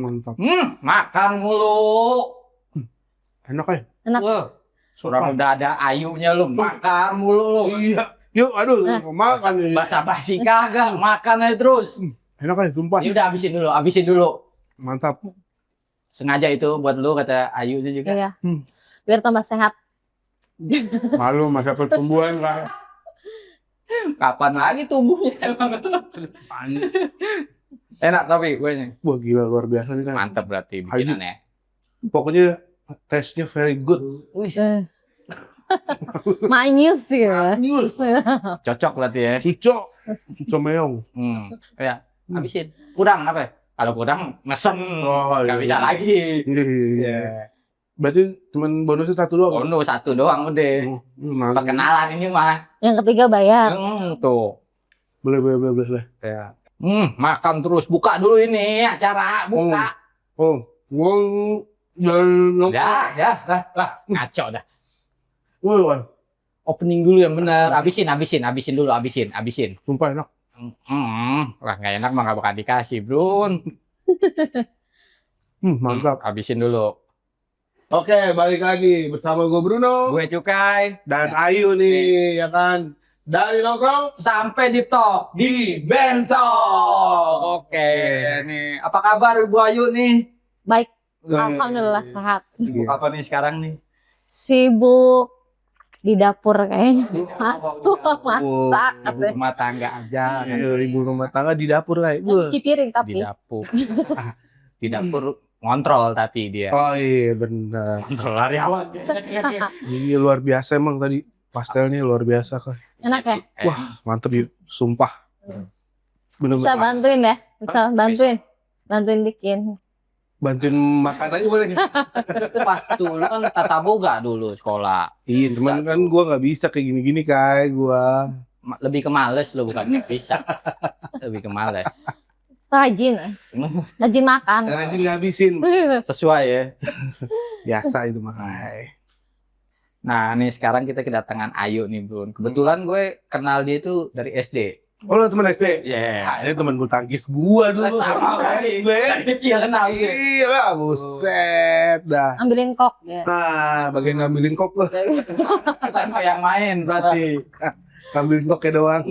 Mantap. Makan mulu. Enak ya? Enak. Wah, orang udah ada ayunya lu, makan mulu lu. Iya. Yuk, aduh, makan ini. Basa-basi kagak, makan aja terus. Enak ya, sumpah. Ya udah habisin dulu. Mantap. Sengaja itu buat lu kata Ayu itu juga. Iya. Biar tambah sehat. Malu masa pertumbuhan lah. Kapan lagi tumbuhnya emang? Enak tapi kuenya. Wah gila luar biasa nih kan. Mantap berarti bikinannya. Pokoknya taste-nya very good. Manyus ya. Cocok berarti ya. Cuco meong. Ya, habisin. Kurang apa? Kalau kurang mesen. Nggak bisa lagi. Iya. Berarti cuman bonusnya satu doang. Bonus satu doang udah. Perkenalan ini mah. Yang ketiga bayar. Tuh. Boleh. Ya. Makan terus. Buka dulu ini acara. Buka. Gua jalan. Lah. Ngaco dah. Wah. Opening dulu yang benar. Habisin dulu. Sumpah enak. Wah nggak enak mah nggak bakal dikasih, bro. Mantap. Habisin dulu. Oke, balik lagi bersama gue Bruno. Gue Cukai. Dan Ayu nih, ya kan. Dari nongkrong Sampai di top di Bencong. Oke, nih. Apa kabar Bu Ayu nih? Baik. Alhamdulillah sehat. Sibuk apa nih sekarang nih? Sibuk di dapur kayaknya. Masak. Ibu rumah tangga aja. Ibu rumah tangga di dapur kayak Yang cuci piring Di tapi. dapur. Di dapur ngontrol tapi dia. Oh iya benar. Kontrol karyawan. Ini luar biasa emang tadi pastelnya luar biasa kak. Enak ya? Wah mantep yuk, sumpah. Bener-bener. Bisa bantuin ya? Bisa bantuin bikin. Bantuin makan aja boleh nggak? Pas dulu kan tata boga dulu sekolah. Iya cuman kan gue nggak bisa kayak gini-gini kayak gue. Lebih ke males lo bukan nggak bisa. Lebih ke males. Rajin makan. Karena ini ngabisin. Sesuai ya. Biasa itu mah. Nah, nih sekarang kita kedatangan Ayu nih, Bro. Kebetulan gue kenal dia itu dari SD. Oh, lo temen SD? Iya. Nah, ini temen bulu tangkis gua dulu. Sama kali. Dari kecil kenal gue. Iya, buset dah. Ambilin kok ya. Nah, bagian ngambilin kok tuh. Bukan yang main berarti. Ngambilin koknya doang.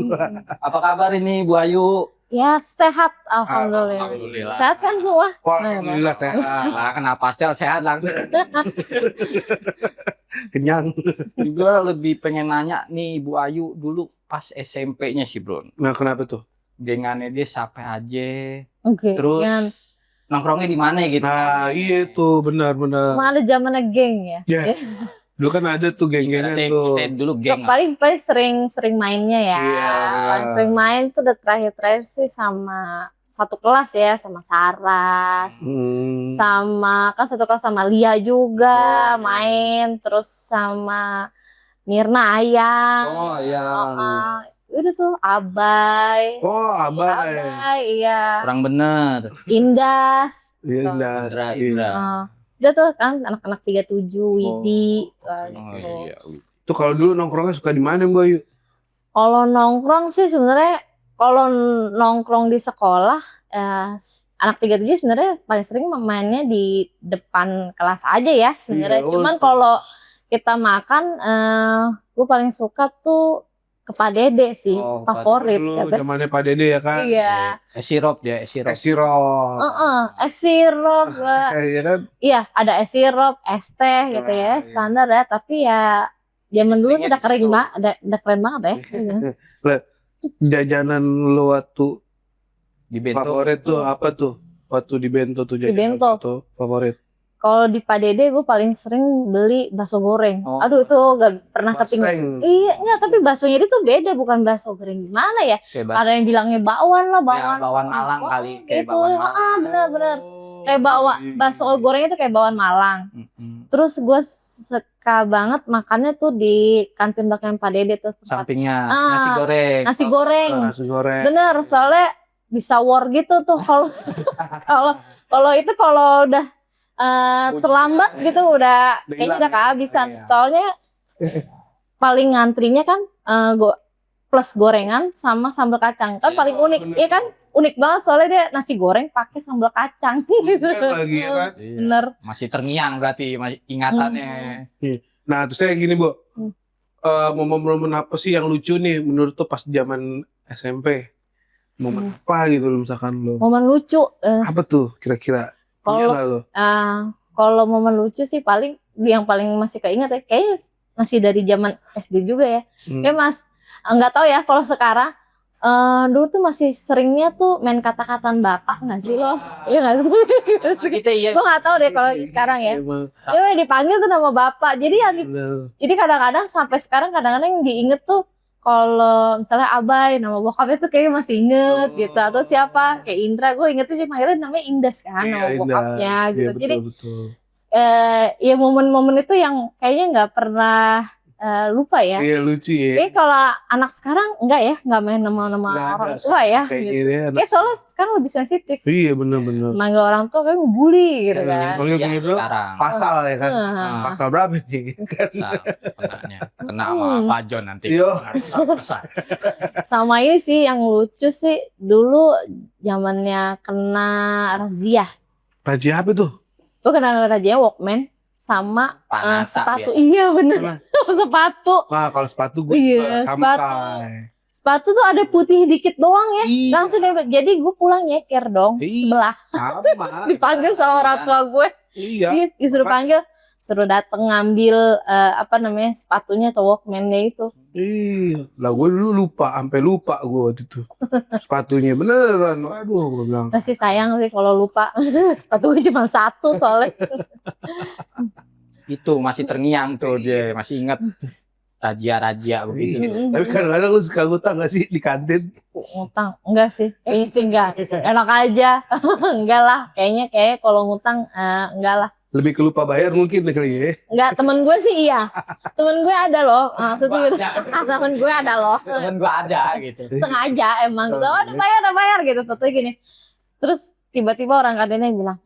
Apa kabar ini Bu Ayu? Ya sehat, alhamdulillah. Alhamdulillah. Sehat kan semua? Wah, alhamdulillah sehat. Lah, kenapa sehat langsung? Kenyang. Juga lebih pengen nanya nih Bu Ayu dulu pas SMP-nya sih, Bro. Nah, kenapa tuh? Gengannya dia siapa aja. Oke. Terus nongkrongnya di mana gitu? Nah, iya tuh benar-benar. Emang ada zamannya geng ya? Ya. Dulu kan ada tuh geng-gengan tuh. Kita dulu geng. Paling sering mainnya ya. Iya. Paling sering main tuh udah terakhir sih sama satu kelas ya, sama Saras. Sama kan satu kelas sama Lia juga main, terus sama Mirna Ayang. Oh, iya. Udah tuh Abai. Oh, Abai. Iya. Kurang bener. Indas. Indra. Udah tuh kan anak-anak 37 Widi. Iya. Tuh kalau dulu nongkrongnya suka di mana, Mbak Ayu? Kalau nongkrong sih sebenarnya kalau nongkrong di sekolah anak 37 sebenarnya paling sering mainnya di depan kelas aja ya sebenarnya. Iya, Cuman kalau kita makan gue paling suka tuh ke Pak Dede sih, favorit. Dulu zamannya Pak Dede ya kan? Iya. Esirop. Esirop. Es sirup. Iya kan? Iya, ada es sirup, es teh gitu ya, standar ya. Tapi ya zaman dulu tuh udah keren banget, udah keren banget ya. Jajanan lo waktu Di bento. favorit tuh apa tuh? Waktu di bento tuh jajanan tuh favorit. Kalau di Pak Dede gue paling sering beli bakso goreng. Aduh itu gak pernah ketinggalan. Iya, enggak, tapi baksonya itu tuh beda, bukan bakso goreng gimana ya? Ada yang bilangnya bakwan lah, bakwan Malang kali, kayak gitu. bakwan Malang. Bener-bener. Kayak bakso goreng itu kayak bakwan Malang. Terus gue suka banget makannya tuh di kantin belakang Pak Dede tuh. Sampingnya nasi goreng. Nasi goreng. Nasi goreng. Bener, soalnya bisa war gitu tuh kalau itu kalau udah terlambat gitu udah kayaknya udah kehabisan. Soalnya paling ngantrinya kan plus gorengan sama sambal kacang. Kan paling unik, iya kan? Unik banget soalnya dia nasi goreng pakai sambal kacang gitu. lagi ya kan. Iya. Bener. Masih terngiang berarti masih ingatannya. Nah, terus kayak gini, Bu. Momen-momen apa sih yang lucu nih menurut tuh pas zaman SMP? Momen apa gitu loh misalkan lo? Momen lucu. Apa tuh kira-kira? Punya Kalau nggak lo? kalau momen lucu sih paling yang paling masih keinget ya, kayaknya masih dari zaman SD juga ya. Kayak nggak tahu ya kalau sekarang. Dulu tuh masih seringnya tuh main kata-kataan bapak nggak sih lo? Iya nggak sih? Kita iya. Gue nggak tahu deh kalau sekarang ya. Ya dipanggil tuh nama bapak. Jadi jadi kadang-kadang sampai sekarang kadang-kadang yang diinget tuh kalau misalnya Abai nama bokapnya tuh kayaknya masih inget gitu, atau siapa kayak Indra, gue ingetnya sih panggilnya namanya Indas kan nama bokapnya gitu. Iya, Jadi betul. ya momen-momen itu yang kayaknya nggak pernah lupa ya. Iya lucu ya. Kalau anak sekarang enggak main nama-nama Nggak orang ada, tua ya. Kayak Gitu. gini anak. Soalnya sekarang lebih sensitif. Iya bener-bener. Manggil orang tua kayak ngebully gitu kan. Kalau yang gitu Sekarang pasal ya kan. Pasal berapa nih? kenanya kena sama Pak John nanti. Iya. Besar. Sama ini sih yang lucu sih dulu zamannya kena razia. Razia apa tuh? Gue kena razia Walkman sama Panasa, sepatu. biasa. Iya bener. Sepatu. Wah kalau sepatu gue Iya, sampai. Sepatu tuh ada putih dikit doang ya. Iya. Langsung deh. Jadi gue pulang nyeker dong Iya. sebelah. Sama. Dipanggil sama orang tua gue. Iya. Iya, disuruh panggil, suruh dateng ngambil sepatunya atau Walkman-nya itu. Iya. Lah gue dulu sampai lupa gue waktu itu. Sepatunya beneran. Aduh gue bilang. Masih sayang sih kalau lupa. Sepatu gue cuma satu soalnya. Itu masih terngiang tuh dia, masih ingat raja-raja begitu. Iya. Tapi kadang-kadang lu suka ngutang gak sih di kantin? Ngutang enggak sih, kayaknya sih enggak. Enak aja. Enggak lah, kayaknya kalau ngutang enggak lah. Lebih ke lupa bayar mungkin kali ya. Enggak, temen gue sih iya. Temen gue ada loh. Maksudnya gitu. Temen gue ada loh. Temen gua ada gitu. Sengaja emang gitu. Oh, udah bayar gitu. Tentu gini. Terus tiba-tiba orang kantinnya bilang,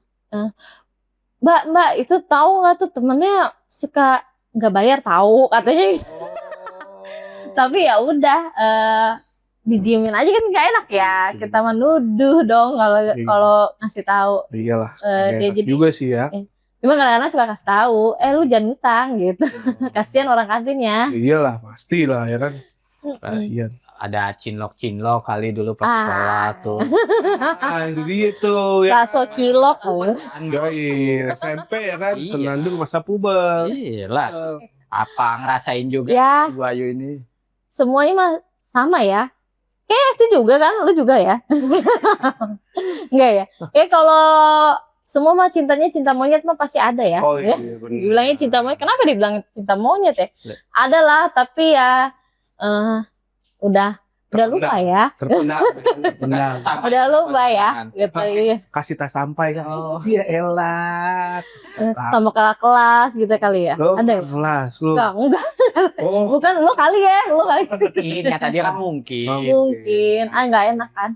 Mbak itu tahu nggak tuh temennya suka nggak bayar, tahu katanya. Tapi ya udah didiemin aja kan nggak enak ya, kita menuduh dong kalau ngasih tahu. Iyalah. Dia jadi juga sih ya. cuma kadang-kadang suka kasih tahu, lu jangan ngutang gitu. Kasihan orang kantinnya. Iyalah pastilah ya kan. Kasihan. Ada cinlok kali dulu pas sekolah tuh. Itu dia tuh ya. Bakso cilok. Yoi, SMP ya kan. Iya. Senandung masa puber. Iyalah. Apa ngerasain juga Ya, Bu Ayu ini? semuanya mah sama ya. Kayak SD juga kan, lu juga ya? Enggak ya? Kayak kalau semua mah cintanya cinta monyet mah pasti ada ya. Oh iya benar. Dibilangnya cinta monyet, kenapa dibilang cinta monyet ya? Ada lah, tapi ya udah lupa ya. Terpendam. Udah lupa ya. Gitu, iya. Kasih tak sampai kan. Oh iya elah. Sama kakak kelas gitu kali ya. Lo Ada ya? kelas lu. Enggak. Oh. Bukan lu kali ya, lu kali. Mungkin kata dia kan mungkin. Mungkin. Enggak enak kan.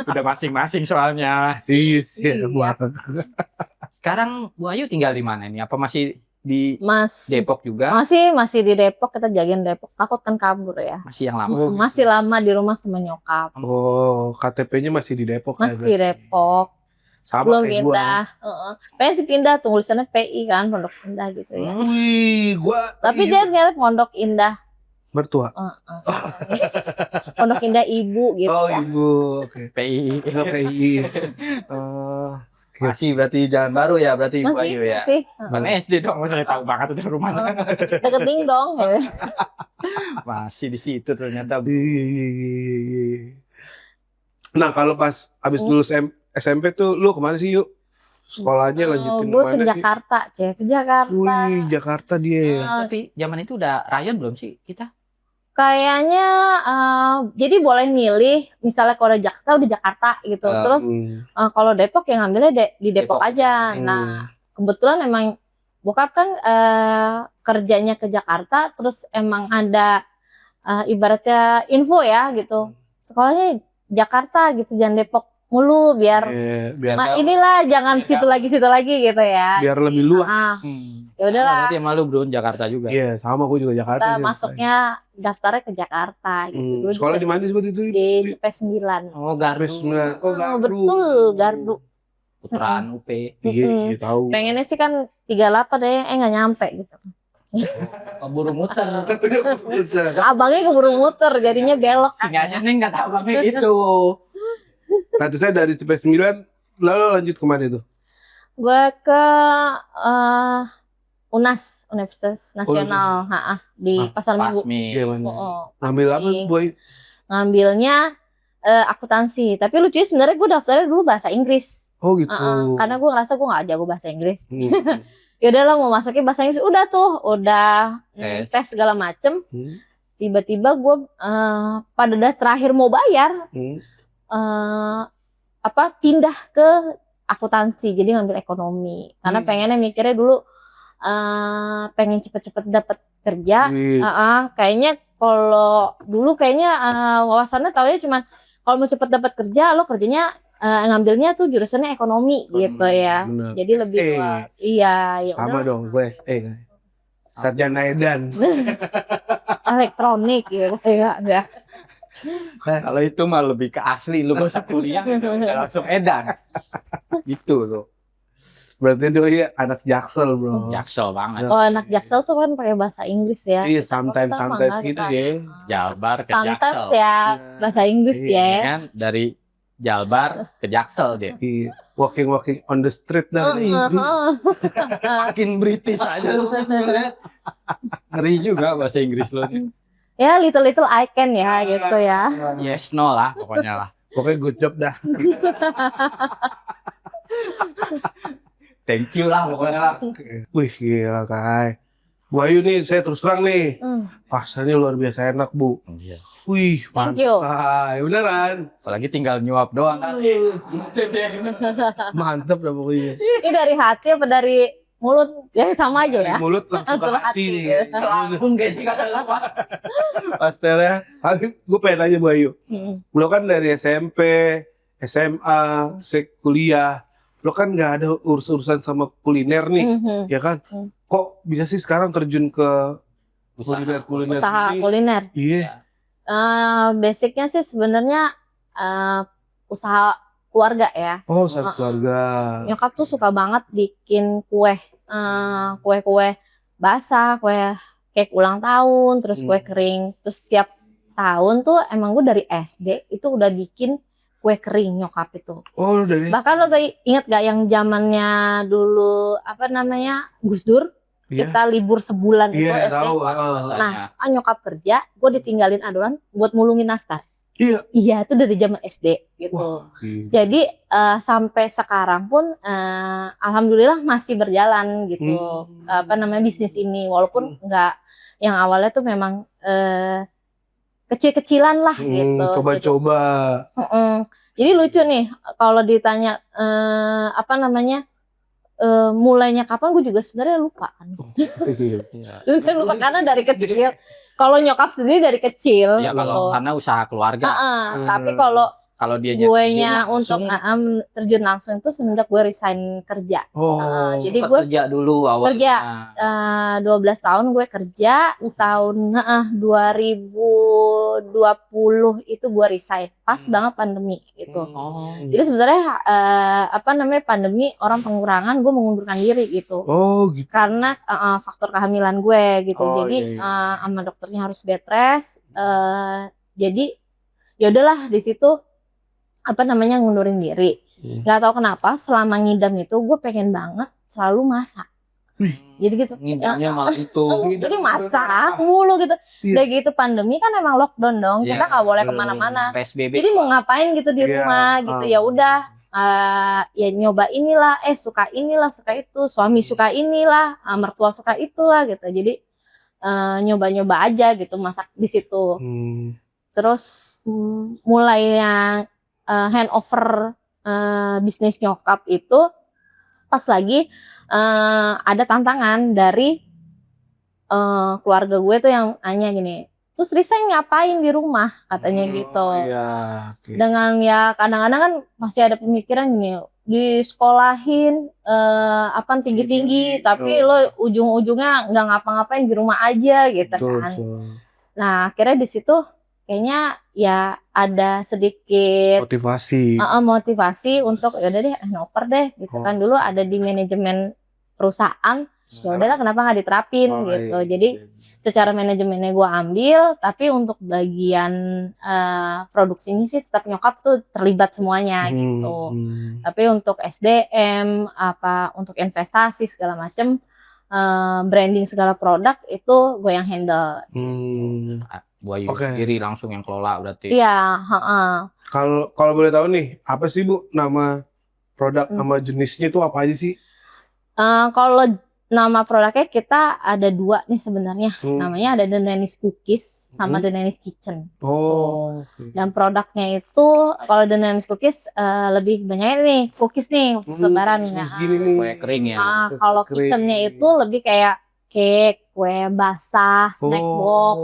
Udah masing-masing soalnya. Iya sih. Iya. Sekarang Bu Ayu tinggal di mana ini? Apa masih di Mas. Depok juga? Masih di Depok, kita jagain Depok. Takut kan kabur ya. Masih yang lama. Masih lama di rumah sama nyokap. Oh, KTP-nya masih di Depok ya, Masih berarti? Depok. Sama Belum kayak pindah. Pengen sih pindah, tulisannya PI kan, Pondok Indah gitu ya. Wih, gua Tapi dia ternyata Pondok Indah. mertua. Pondok Indah Ibu gitu. Oh, ibu. Oke. PI. PI. Oh. Masih berarti jalan baru ya berarti Bu Ayu ya. Masih. Mana SD dong, saya tahu banget udah rumahnya. Deket dong. Masih di situ ternyata. Nah, kalau pas abis lulus SMP tuh lu kemana sih yuk? Sekolahnya lanjutin Gue kemana ke sih? Jakarta, Ke Jakarta. Wih, Jakarta dia ya. Tapi zaman itu udah rayon belum sih kita? Kayaknya jadi boleh milih, misalnya kalau Jakarta udah Jakarta gitu. Terus kalau Depok ya ngambilnya di Depok aja. Nah, kebetulan emang bokap kan kerjanya ke Jakarta, terus emang ada ibaratnya info ya gitu. Sekolahnya Jakarta gitu, jangan Depok mulu biar biar inilah jangan situ lagi gitu ya. biar lebih luas. Ya udahlah, Berarti malu bro, Jakarta juga. Iya, sama aku juga Jakarta. kita sih. masuknya daftarnya ke Jakarta gitu. Dulu Sekolah di mana sih waktu itu? di CP 9. Oh, Gardu. Oh, Betul, Gardu. Putraan UP. Iya, tahu. Pengennya sih kan 38 deh, nggak nyampe gitu. Keburu muter. Abangnya keburu muter, jadinya belok. Singanya nih nggak tahu abangnya gitu. Nah, terus saya dari CP9 lalu lanjut kemana itu? Gue ke UNAS, Universitas Nasional, di Pasar Minggu. Gimana? Oh, Ngambil apa, Pasmi. Boy? Ngambilnya akuntansi. Tapi lucunya sebenarnya gue daftarnya dulu bahasa Inggris. Oh gitu. Karena gue ngerasa gue nggak jago bahasa Inggris. Hmm. Ya udahlah mau masuknya bahasa Inggris. Udah tuh, udah tes segala macem. Tiba-tiba gue pada terakhir mau bayar, pindah ke akuntansi. Jadi ngambil ekonomi. Karena pengennya mikirnya dulu pengen cepet-cepet dapat kerja. Kayaknya kalau dulu kayaknya wawasannya taunya cuman kalau mau cepet dapat kerja lo kerjanya ngambilnya tuh jurusannya ekonomi gitu ya. Bener. Jadi lebih luas. Iya, ya Sama udah. dong, gue kan. Sarjana Edan. Elektronik gitu ya. Kalau itu mah lebih ke asli, lu gak usah kuliah, langsung edan. Gitu tuh. Berarti dia anak Jaksel, bro. Jaksel banget. Oh, anak Jaksel tuh kan pakai bahasa Inggris ya. Iya, sometimes Kita mah enggak, gitu kita- ya. Jalbar ke Sometimes Jaksel. ya bahasa Inggris Iya. ya. Kan dari Jalbar ke Jaksel dia. Iya. Walking on the street dah. Makin British aja lu. Ngeri juga bahasa Inggris lu nih. Ya little I can ya gitu ya. Yes no lah pokoknya lah. Pokoknya good job dah. Thank you lah pokoknya lah. Wih, gila, Kai. Bu Ayu nih, saya terus terang nih. Pasarnya luar biasa enak, Bu. Iya. Wih, Thank you. pantai. Beneran. Apalagi tinggal nyuap doang kan. Mantep dah pokoknya. Ini dari hati apa dari mulut? Ya sama aja ya. Dari mulut langsung ke Ke hati hati. nih. Langsung kayaknya kata apa. Pastelnya. Gue pengen nanya Bu Ayu. Lo kan dari SMP, SMA, kuliah. Lo kan nggak ada urusan sama kuliner nih, ya kan? Kok bisa sih sekarang terjun ke kuliner Usaha ini? kuliner. Iya. Basicnya sih sebenarnya usaha keluarga ya. Oh, satu keluarga. Nyokap tuh suka banget bikin kue-kue basah, kue cake ulang tahun, terus kue kering. Terus tiap tahun tuh emang gue dari SD itu udah bikin kue kering nyokap itu. Oh, dari. Bahkan lo tadi ingat gak yang zamannya dulu Gus Dur? Iya. Kita libur sebulan itu Iya, SD. tahu. Nah, nyokap kerja, gue ditinggalin adonan buat mulungin nastar. Iya. Iya, itu dari zaman SD gitu. Wah, gila. Jadi sampai sekarang pun alhamdulillah masih berjalan gitu. Bisnis ini walaupun nggak yang awalnya tuh memang kecil-kecilan lah gitu. Coba-coba. Jadi lucu nih kalau ditanya mulainya kapan, gue juga sebenarnya lupa kan. Lupa karena dari kecil. Kalau nyokap sendiri dari kecil. Ya kalau karena usaha keluarga. Tapi kalau dia guenya untuk terjun langsung itu semenjak gue resign kerja. Jadi gue kerja dulu awalnya. Kerja 12 tahun gue kerja, tahun 2020 itu gue resign. Pas banget pandemi gitu. Jadi sebenarnya pandemi orang pengurangan, gue mengundurkan diri gitu. Oh, gitu. Karena faktor kehamilan gue gitu. Jadi sama dokternya harus bed rest. Jadi yaudahlah di situ ngundurin diri. Gak tahu kenapa selama ngidam itu gue pengen banget selalu masak. Jadi gitu. Ngidamnya malah itu. Jadi masak mulu gitu. Udah gitu pandemi kan emang lockdown dong. Kita nggak boleh kemana-mana. PSBB. Jadi mau ngapain gitu di rumah gitu. Ya udah. Ya nyoba inilah. Suka inilah, suka itu. Suami suka inilah. Mertua suka itulah gitu. Jadi nyoba-nyoba aja gitu masak di situ. Terus mulainya handover bisnis nyokap itu pas lagi ada tantangan dari keluarga gue tuh yang nanya gini, terus resign ngapain di rumah katanya gitu. Iya, oke. Dengan ya kadang-kadang kan masih ada pemikiran gini, disekolahin apa tinggi-tinggi tapi lo ujung-ujungnya nggak ngapa-ngapain di rumah aja gitu Betul, kan. betul. Nah akhirnya di situ kayaknya ya ada sedikit motivasi untuk yaudah deh handover deh gitu kan. Dulu ada di manajemen perusahaan, ya udahlah kenapa nggak diterapin gitu. Jadi secara manajemennya gue ambil, tapi untuk bagian produksinya sih tetap nyokap tuh terlibat semuanya gitu. Tapi untuk SDM, untuk investasi segala macem, branding segala produk itu gue yang handle. Buayu sendiri langsung yang kelola berarti. Iya. Kalau boleh tahu nih, apa sih Bu nama produk sama jenisnya itu apa aja sih? Kalau nama produknya kita ada 2 nih sebenarnya. Namanya ada The Nanny's Cookies sama The Nanny's Kitchen. Dan produknya itu kalau The Nanny's Cookies lebih banyak nih cookies nih selebaran ya. Kue kering ya. Kalau kitchennya itu lebih kayak cake, kue basah, snack box.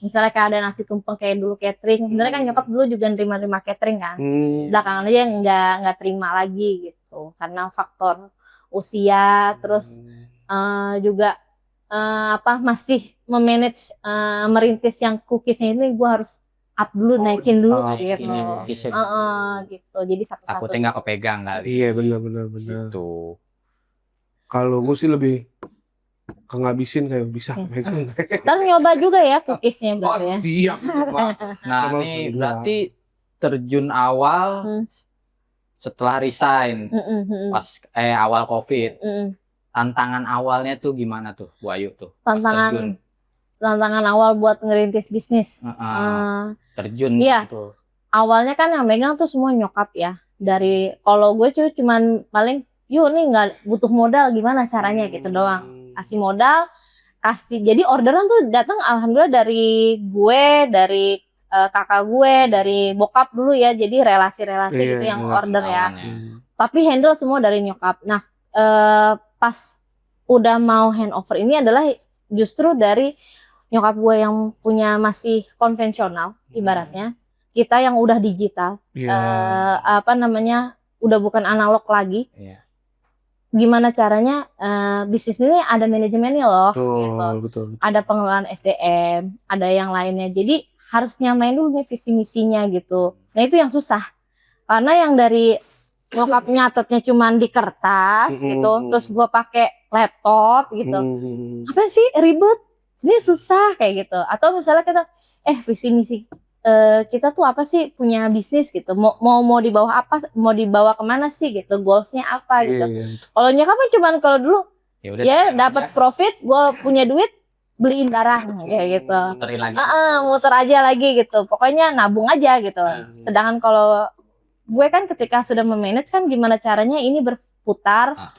Misalnya kayak ada nasi tumpeng kayak dulu catering. Sebenarnya kan nyokap dulu juga nerima catering kan. Belakangan aja nggak terima lagi gitu karena faktor usia, terus juga masih memanage merintis yang cookiesnya ini gue harus up dulu, naikin dulu gitu. Gitu. Jadi satu-satu. Takutnya nggak kepegang kali. Iya benar. Gitu. Kalau gue sih lebih ngabisin kayak bisa pegang. Ntar nyoba juga ya cookiesnya berarti ya. Siap. Nah ini berarti terjun awal setelah resign pas awal COVID. Tantangan awalnya tuh gimana tuh Bu Ayu tuh? Tantangan awal buat ngerintis bisnis. Terjun iya. gitu. Awalnya kan yang megang tuh semua nyokap ya. Dari kalau gue cuman paling yuk nih nggak butuh modal gimana caranya gitu doang. Kasih modal, jadi orderan tuh datang alhamdulillah dari gue, dari kakak gue, dari bokap dulu ya, jadi relasi-relasi gitu yang order ya. Tapi handle semua dari nyokap. Nah pas udah mau handover ini adalah justru dari nyokap gue yang punya masih konvensional ibaratnya, kita yang udah digital, udah bukan analog lagi. Gimana caranya bisnis ini ada manajemennya loh, betul. Ada pengelolaan SDM, ada yang lainnya. Jadi harus nyamain dulu nih visi misinya gitu. Nah itu yang susah, karena yang dari nyokap nyatetnya cuman di kertas gitu, terus gue pakai laptop gitu. Apa sih ribet? Ini susah kayak gitu. Atau misalnya kita visi misi kita tuh apa sih punya bisnis gitu, mau dibawa apa, mau dibawa kemana sih gitu, goalsnya apa gitu. Kalau nyokap kan cuman kalau dulu ya dapat profit, gue punya duit beliin barang kayak gitu, muterin lagi. Muter aja lagi gitu, pokoknya nabung aja gitu. Sedangkan kalau gue kan ketika sudah memanage kan gimana caranya ini berputar,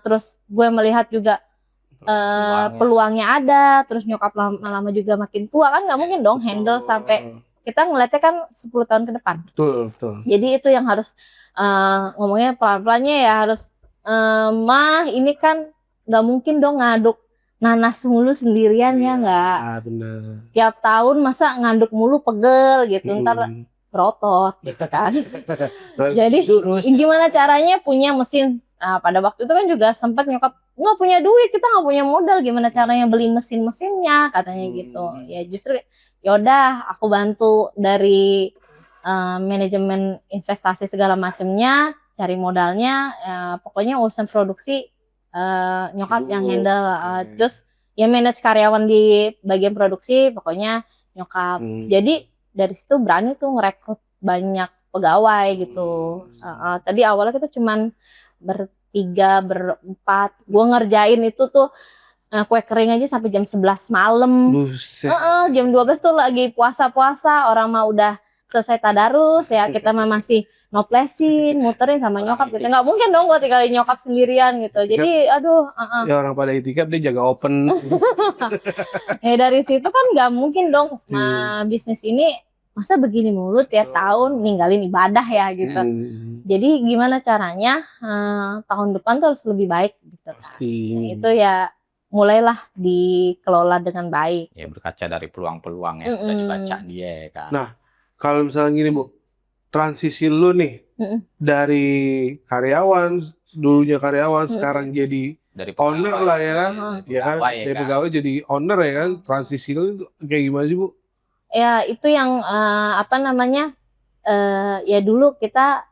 terus gue melihat juga peluangnya ada, terus nyokap lama-lama juga makin tua kan, nggak mungkin dong handle sampai kita ngeliatnya kan 10 tahun ke depan. Betul. Jadi itu yang harus ngomongnya pelan-pelannya ya, harus mah ini kan nggak mungkin dong ngaduk nanas mulu sendirian ya nggak. Bener. Tiap tahun masa ngaduk mulu pegel gitu, ntar berotot gitu kan. Jadi gimana caranya punya mesin. Nah pada waktu itu kan juga sempat nyokap nggak punya duit, kita nggak punya modal, gimana caranya beli mesinnya katanya gitu. Ya justru yaudah aku bantu dari manajemen investasi segala macamnya, cari modalnya, pokoknya urusan produksi nyokap yang handle, terus ya manage karyawan di bagian produksi pokoknya nyokap. Jadi dari situ berani tuh ngerekrut banyak pegawai gitu. Tadi awalnya kita cuman bertiga, berempat, gue ngerjain itu tuh kue kering aja sampai jam 11 malam. Jam 12 tuh lagi puasa-puasa, orang mah udah selesai tadarus ya, kita mah masih noplesin, muterin sama nyokap gitu. Nggak mungkin dong gue tinggalin nyokap sendirian gitu. Jadi aduh. Ya orang pada itikaf dia jaga open. Ya dari situ kan nggak mungkin dong bisnis ini masa begini mulu tiap tahun ninggalin ibadah ya gitu. Jadi gimana caranya tahun depan tuh harus lebih baik gitu kan. Itu ya mulailah dikelola dengan baik. Ya berkaca dari peluang-peluang yang udah dibaca dia kan. Nah, kalau misalnya gini Bu, transisi lu nih dari karyawan, dulunya karyawan sekarang jadi Dari owner lah ya kan, ya kan, pegawai, dari pegawai jadi owner ya kan, transisi lu itu kayak gimana sih Bu? Ya itu yang ya dulu kita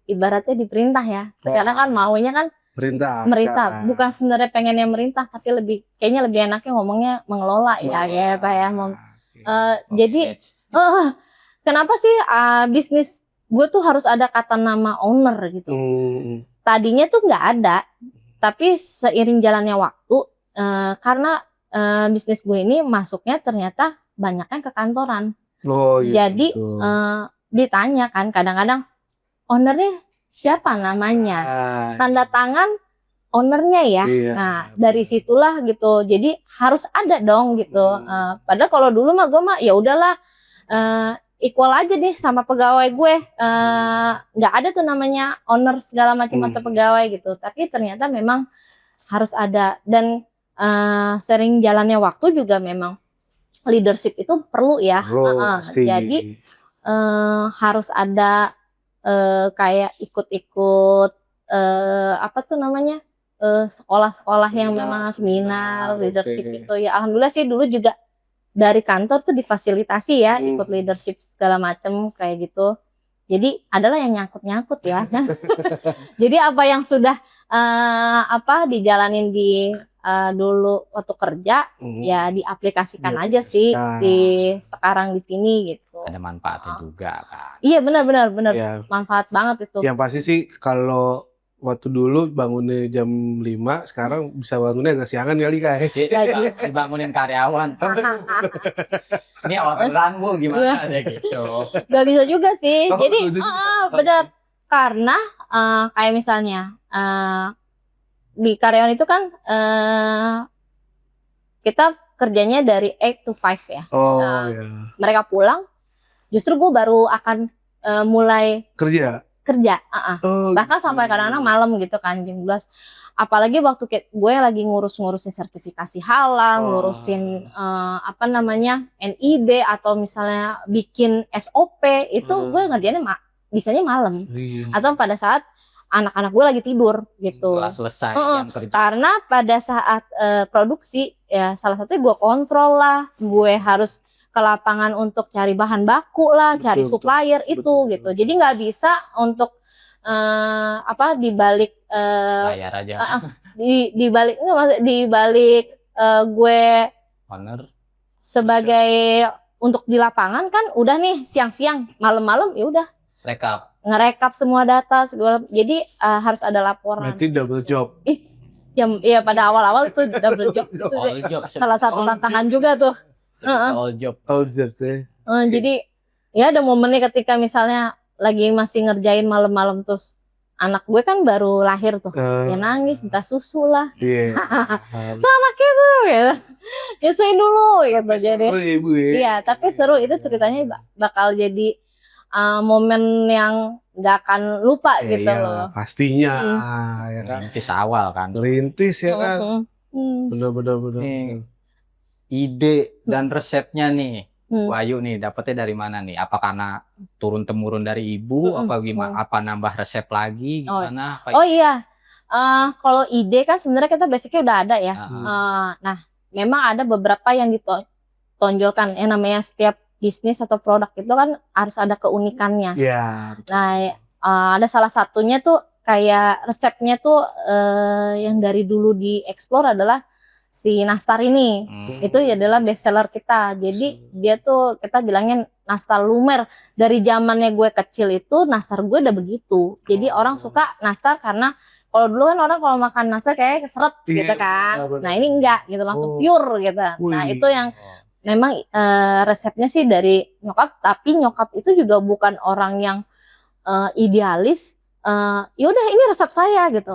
ibaratnya diperintah ya. Sekarang kan maunya kan merintah, bukan sebenarnya pengennya merintah, tapi kayaknya lebih enaknya ngomongnya mengelola ya gitu ya. Jadi kenapa sih bisnis gue tuh harus ada kata nama owner gitu? Tadinya tuh nggak ada, tapi seiring jalannya waktu, karena bisnis gue ini masuknya ternyata banyaknya ke kantoran. Jadi ditanya kan kadang-kadang ownernya siapa namanya, tanda tangan ownernya ya. Nah dari situlah gitu, jadi harus ada dong gitu. Padahal kalau dulu mah gue mah ya udahlah equal aja deh sama pegawai gue, nggak ada tuh namanya owner segala macam atau pegawai gitu. Tapi ternyata memang harus ada, dan sering jalannya waktu juga memang leadership itu perlu ya. Jadi harus ada kayak ikut-ikut sekolah-sekolah yang memang seminar leadership itu ya. Alhamdulillah sih dulu juga dari kantor tuh difasilitasi ya ikut leadership segala macem kayak gitu. Jadi adalah yang nyangkut-nyangkut ya. Jadi apa yang sudah dijalanin di dulu waktu kerja ya diaplikasikan aja sih di sekarang di sini gitu. Ada manfaatnya juga kan. Iya benar ya. Manfaat banget itu. Yang pasti sih kalau waktu dulu bangunnya jam 5, sekarang bisa bangunnya agak siangan kali kayak. Dibangunin karyawan. Ini orderan Bu gimana deh gitu. Gak bisa juga sih. Jadi benar, karena kayak misalnya di karyawan itu kan kita kerjanya dari 8 to 5 ya. Mereka pulang, justru gue baru akan mulai kerja. Bahkan sampai kadang-kadang malam gitu kan, jam 12. Apalagi waktu gue lagi ngurusin sertifikasi halal, ngurusin NIB atau misalnya bikin SOP, itu gue ngerjainnya bisanya malam. Atau pada saat anak-anak gue lagi tidur gitu. Setelah selesai jam kerja. Karena pada saat produksi ya salah satunya gue kontrol lah, gue harus ke lapangan untuk cari bahan baku lah, cari supplier itu gitu. Jadi nggak bisa untuk dibalik layar aja. Dibalik gue owner sebagai untuk di lapangan kan udah nih siang-siang, malam-malam ya udah ngerekap semua data segala. Jadi harus ada laporan. Berarti double job. Iya pada awal-awal itu double job itu salah satu tantangan juga tuh. All job sih. Jadi ya ada momennya ketika misalnya lagi masih ngerjain malam-malam, terus anak gue kan baru lahir tuh, ya nangis minta susu lah. Tuh anaknya tuh ya nyusuin dulu gitu. Jadi iya, tapi seru itu ceritanya, bakal jadi momen yang nggak akan lupa gitu loh. Pastinya ya kan. Rintis awal kan. Rintis ya kan. Bener. Ide dan resepnya nih, Wahyu nih dapetnya dari mana nih? Apa karena turun temurun dari ibu? Apa gimana? Apa nambah resep lagi? Gimana? Kalau ide kan sebenarnya kita basicnya udah ada ya. Nah, memang ada beberapa yang ditonjolkan. Yang namanya setiap bisnis atau produk itu kan harus ada keunikannya. Nah, ada salah satunya tuh kayak resepnya tuh yang dari dulu dieksplor adalah si nastar ini. Itu adalah best seller kita. Jadi dia tuh kita bilangnya nastar lumer. Dari zamannya gue kecil itu nastar gue udah begitu. Jadi orang suka nastar karena kalau dulu kan orang kalau makan nastar kayak keseret gitu kan. Nah ini enggak gitu, langsung pure gitu. Nah itu yang memang resepnya sih dari nyokap. Tapi nyokap itu juga bukan orang yang idealis. Yaudah ini resep saya gitu.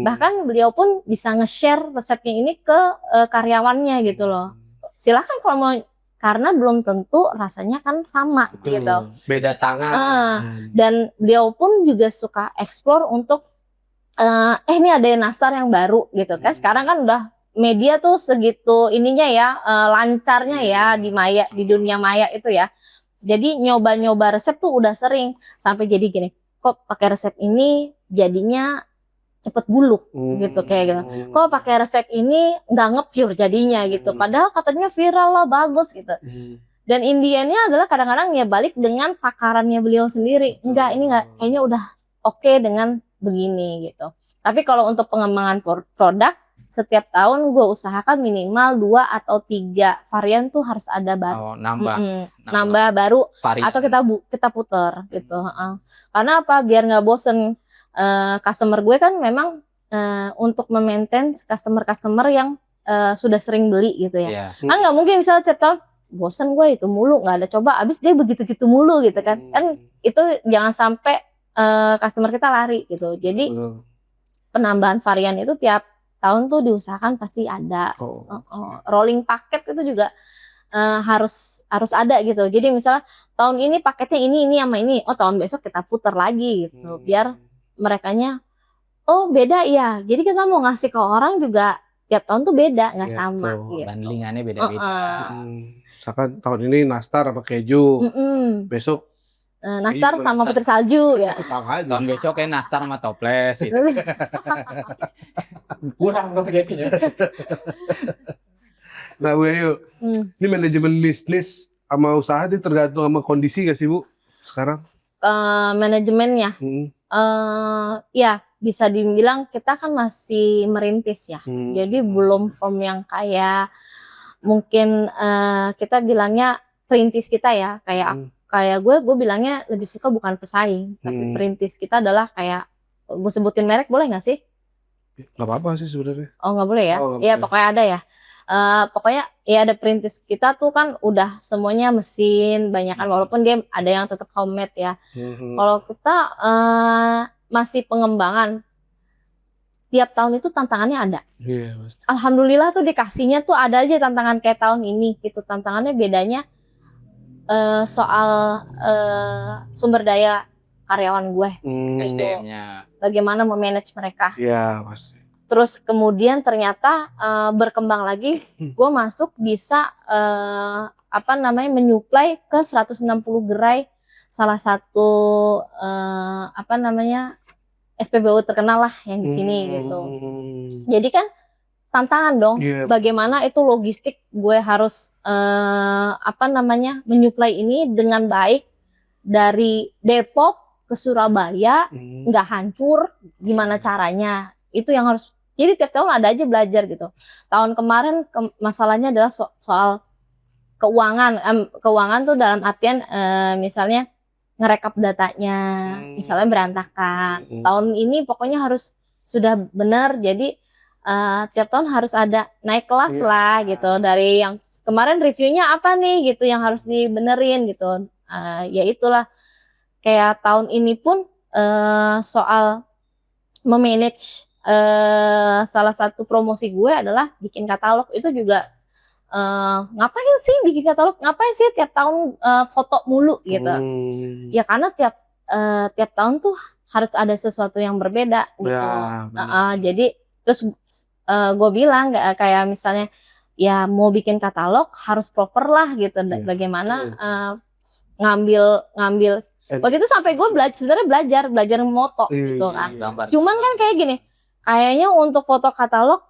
Bahkan beliau pun bisa nge-share resepnya ini ke karyawannya gitu loh. Silahkan kalau mau, karena belum tentu rasanya kan sama gitu. Beda tangan. Dan beliau pun juga suka explore untuk ini ada nastar yang baru gitu kan. Sekarang kan udah media tuh segitu ininya ya, lancarnya ya di dunia maya itu ya. Jadi nyoba-nyoba resep tuh udah sering sampai jadi gini, kok pakai resep ini jadinya cepet buluk gitu kayak gitu. Kok pakai resep ini nggak nge-pure jadinya gitu. Padahal katanya viral lah, bagus gitu. Dan Indiannya adalah kadang-kadang ya balik dengan takarannya beliau sendiri. Enggak, ini enggak, kayaknya udah oke dengan begini gitu. Tapi kalau untuk pengembangan produk, setiap tahun gue usahakan minimal 2 atau 3 varian tuh harus ada baru. Nambah baru varian. Atau kita puter gitu. Karena apa? Biar nggak bosen. Customer gue kan memang untuk memaintain customer yang sudah sering beli gitu ya. Kan nggak mungkin misalnya tiap tahun bosen gue itu mulu, nggak ada coba, abis dia begitu-gitu mulu gitu kan. Kan itu jangan sampai customer kita lari gitu. Jadi penambahan varian itu tiap tahun tuh diusahakan pasti ada. Rolling paket itu juga harus ada gitu. Jadi misalnya tahun ini paketnya ini sama ini, tahun besok kita putar lagi gitu. Biar merekanya beda ya. Jadi kita mau ngasih ke orang juga tiap tahun tuh beda, nggak sama gitu. Bandingannya beda-beda. Misalkan tahun ini nastar sama keju, besok nastar sama putri salju ya. Tahun besok kayak nastar sama toples gitu. Kurang dong jadinya. Nah Bu Ayu, ini manajemen bisnis sama usaha ini tergantung sama kondisi gak sih Bu sekarang? Manajemennya, ya bisa dibilang kita kan masih merintis ya. Jadi belum form yang kayak mungkin kita bilangnya perintis kita ya, kayak gue bilangnya lebih suka bukan pesaing, tapi perintis kita adalah kayak gue sebutin merek boleh nggak sih? Nggak apa-apa sih sebenarnya. Oh nggak boleh ya? Iya pokoknya ada ya. Pokoknya ya ada perintis kita tuh kan udah semuanya mesin banyak kan, walaupun dia ada yang tetap homemade ya. Kalau kita masih pengembangan, tiap tahun itu tantangannya ada. Alhamdulillah tuh dikasihnya tuh ada aja tantangan kayak tahun ini gitu. Tantangannya bedanya soal sumber daya karyawan gue, SDM-nya. bagaimana memanage mereka. Iya pasti. Terus kemudian ternyata berkembang lagi, gue masuk bisa menyuplai ke 160 gerai salah satu SPBU terkenal lah yang di sini gitu. Jadi kan tantangan dong, bagaimana itu logistik gue harus menyuplai ini dengan baik dari Depok ke Surabaya, nggak hancur, gimana caranya? Itu yang harus. Jadi tiap tahun ada aja belajar gitu. Tahun kemarin masalahnya adalah soal keuangan. Keuangan tuh dalam artian misalnya ngerekap datanya, misalnya berantakan. Tahun ini pokoknya harus sudah benar. Jadi tiap tahun harus ada naik kelas lah gitu. Dari yang kemarin reviewnya apa nih gitu yang harus dibenerin gitu. Ya itulah kayak tahun ini pun soal memanage salah satu promosi gue adalah bikin katalog. Itu juga ngapain sih bikin katalog, ngapain sih tiap tahun foto mulu gitu. Ya karena tiap tahun tuh harus ada sesuatu yang berbeda gitu. Jadi terus gue bilang kayak misalnya ya mau bikin katalog harus proper lah gitu. Bagaimana ngambil waktu itu sampai gue belajar moto gitu kan. Cuman kan kayak gini, kayaknya untuk foto katalog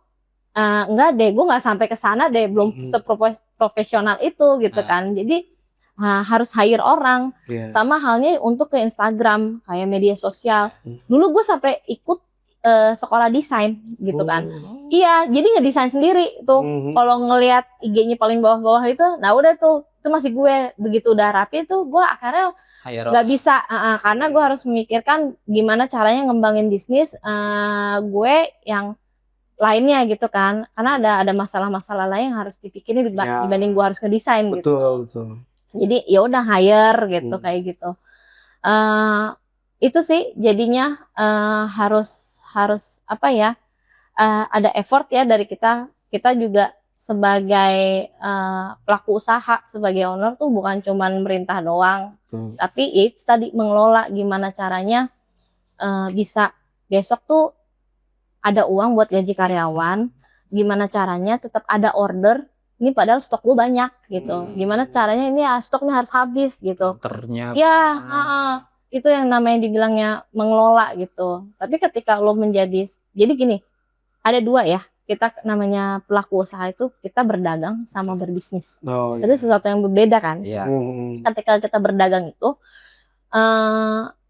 enggak deh, gue nggak sampai ke sana deh, belum seprofesional itu gitu kan. Jadi harus hire orang. Sama halnya untuk ke Instagram kayak media sosial. Dulu gue sampai ikut sekolah desain gitu kan. Iya, jadi ngedesain sendiri tuh. Kalau ngelihat IG-nya paling bawah-bawah itu, nah udah tuh, itu masih gue. Begitu udah rapi tuh, gue akhirnya nggak bisa, karena gue harus memikirkan gimana caranya ngembangin bisnis gue yang lainnya gitu kan. Karena ada masalah-masalah lain yang harus dipikirin dibanding gue harus ngedesain gitu. Betul. Jadi ya udah hire gitu kayak gitu. Itu sih jadinya harus ada effort ya dari kita juga sebagai pelaku usaha, sebagai owner tuh bukan cuman merintah doang, tapi ya itu tadi mengelola gimana caranya bisa besok tuh ada uang buat gaji karyawan, gimana caranya tetap ada order. Ini padahal stok gue banyak gitu. Gimana caranya ini stoknya harus habis gitu. Ternyata. Ya, itu yang namanya dibilangnya mengelola gitu. Tapi ketika lo jadi gini, ada dua ya. Kita namanya pelaku usaha itu kita berdagang sama berbisnis. Itu sesuatu yang berbeda kan. Iya. Ketika kita berdagang itu,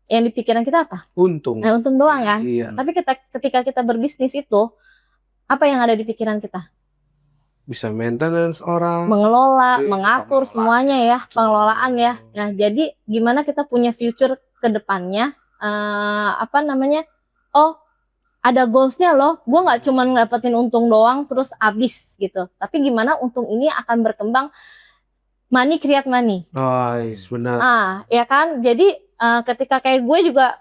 yang di pikiran kita apa? Untung. Nah, untung doang kan. Iya. Tapi ketika kita berbisnis itu, apa yang ada di pikiran kita? Bisa maintenance orang, Mengelola, Iya, mengatur semuanya ya, pengelolaan ya. Nah, jadi gimana kita punya future ke depannya? Oh, ada goalsnya loh. Gue nggak cuma dapetin untung doang terus habis gitu. Tapi gimana untung ini akan berkembang? Money create money. benar. Ya kan. Jadi ketika kayak gue juga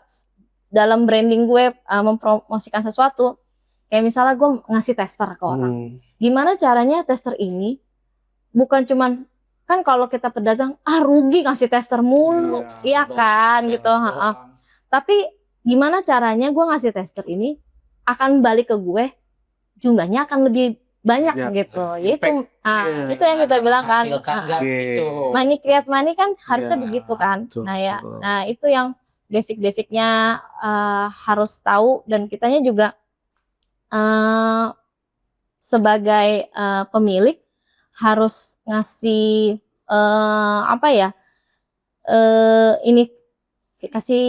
dalam branding gue mempromosikan sesuatu. Kayak misalnya gue ngasih tester ke orang. Gimana caranya tester ini bukan cuman kan kalau kita pedagang rugi ngasih tester mulu, iya kan gitu. Tapi gimana caranya gue ngasih tester ini akan balik ke gue jumlahnya akan lebih banyak gitu. Yaitu itu yang kita bilang kan. Money create money kan harusnya begitu kan. Nah itu yang basic-basicnya harus tahu dan kitanya juga sebagai pemilik harus ngasih ini kasih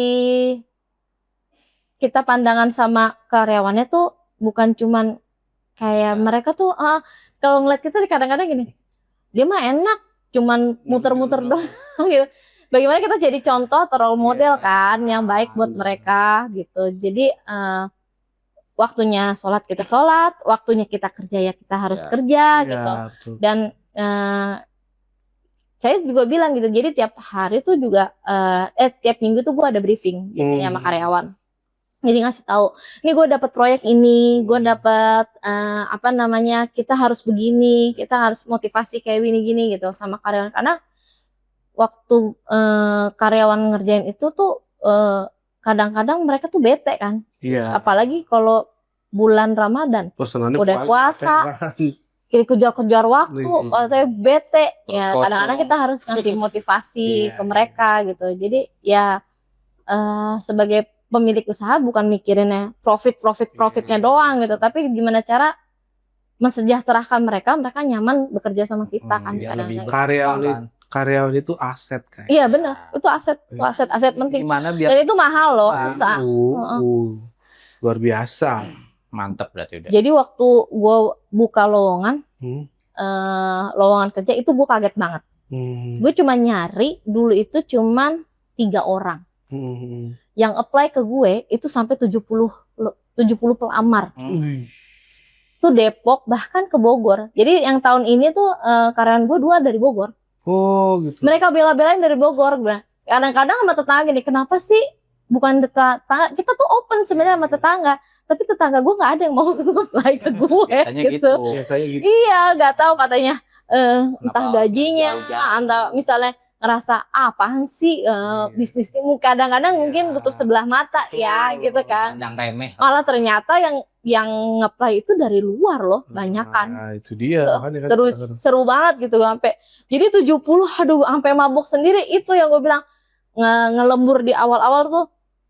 kita pandangan sama karyawannya tuh bukan cuman kayak mereka tuh kalau ngeliat kita kadang-kadang gini, dia mah enak cuman muter-muter doang gitu. Bagaimana kita jadi contoh atau role model kan yang baik buat mereka gitu. Jadi waktunya sholat kita sholat, waktunya kita kerja ya kita harus kerja gitu. Dan saya juga bilang gitu, jadi tiap hari tuh juga tiap minggu tuh gue ada briefing biasanya sama karyawan. Jadi ngasih tahu, nih gue dapat proyek ini, gue dapat kita harus begini, kita harus motivasi kayak gini-gini gitu sama karyawan. Karena waktu karyawan ngerjain itu tuh kadang-kadang mereka tuh bete kan. Iya. Apalagi kalau bulan Ramadan, udah puasa, kejar-kejar waktu, atau bete, ya kadang-kadang kita harus ngasih motivasi ke mereka gitu. Jadi ya sebagai pemilik usaha bukan mikirinnya profitnya doang gitu, tapi gimana cara mensejahterakan mereka nyaman bekerja sama kita kan. Karyawan itu aset kan. Iya benar, itu aset penting. Dan itu mahal loh, susah. Luar biasa. Mantap berarti udah. Jadi waktu gue buka lowongan kerja itu gue kaget banget. Gue cuma nyari dulu itu cuman 3 orang. Yang apply ke gue itu sampai 70 pelamar. Itu Depok bahkan ke Bogor. Jadi yang tahun ini tuh karyawan gue 2 dari Bogor. Oh gitu. Mereka bela-belain dari Bogor. Kadang-kadang sama tetangga gini, kenapa sih bukan tetangga, kita tuh open sebenarnya sama tetangga, tapi tetangga gue nggak ada yang mau apply ke gue gitu. Iya, nggak tahu katanya entah gajinya, entah misalnya ngerasa apaan sih bisnis ini, kadang-kadang mungkin tutup sebelah mata ya gitu kan. Malah ternyata yang nge-apply itu dari luar loh, banyak kan. Nah, itu dia. Seru banget gitu sampai. Jadi 70, aduh sampai mabuk sendiri. Itu yang gue bilang ngelembur di awal-awal tuh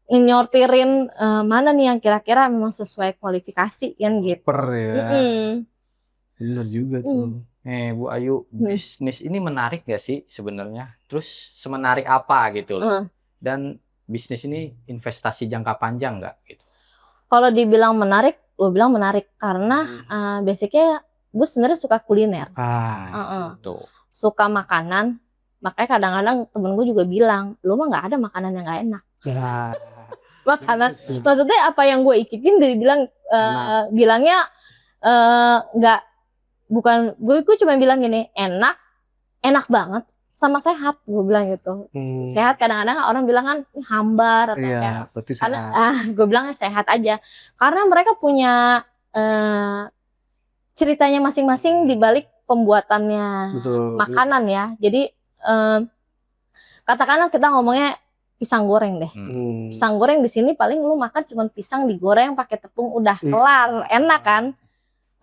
nyortirin mana nih yang kira-kira memang sesuai kualifikasi kan gitu. Bener juga tuh. Bu Ayu, bisnis ini menarik gak sih sebenarnya? Terus semenarik apa gitu loh? Dan bisnis ini investasi jangka panjang nggak gitu? Kalau dibilang menarik, gue bilang menarik karena basicnya gue sebenarnya suka kuliner. Suka makanan, makanya kadang-kadang temen gue juga bilang, lu mah nggak ada makanan yang nggak enak. Makanan, maksudnya apa yang gue icipin dibilang bilangnya nggak, bukan, gue cuma bilang gini, enak banget sama sehat, gue bilang gitu. Sehat kadang-kadang orang bilang kan hambar atau kayak, karena gue bilangnya sehat aja, karena mereka punya ceritanya masing-masing di balik pembuatannya makanan ya. Jadi katakanlah kita ngomongnya pisang goreng deh. Pisang goreng di sini paling lu makan cuma pisang digoreng pakai tepung udah kelar, enak kan.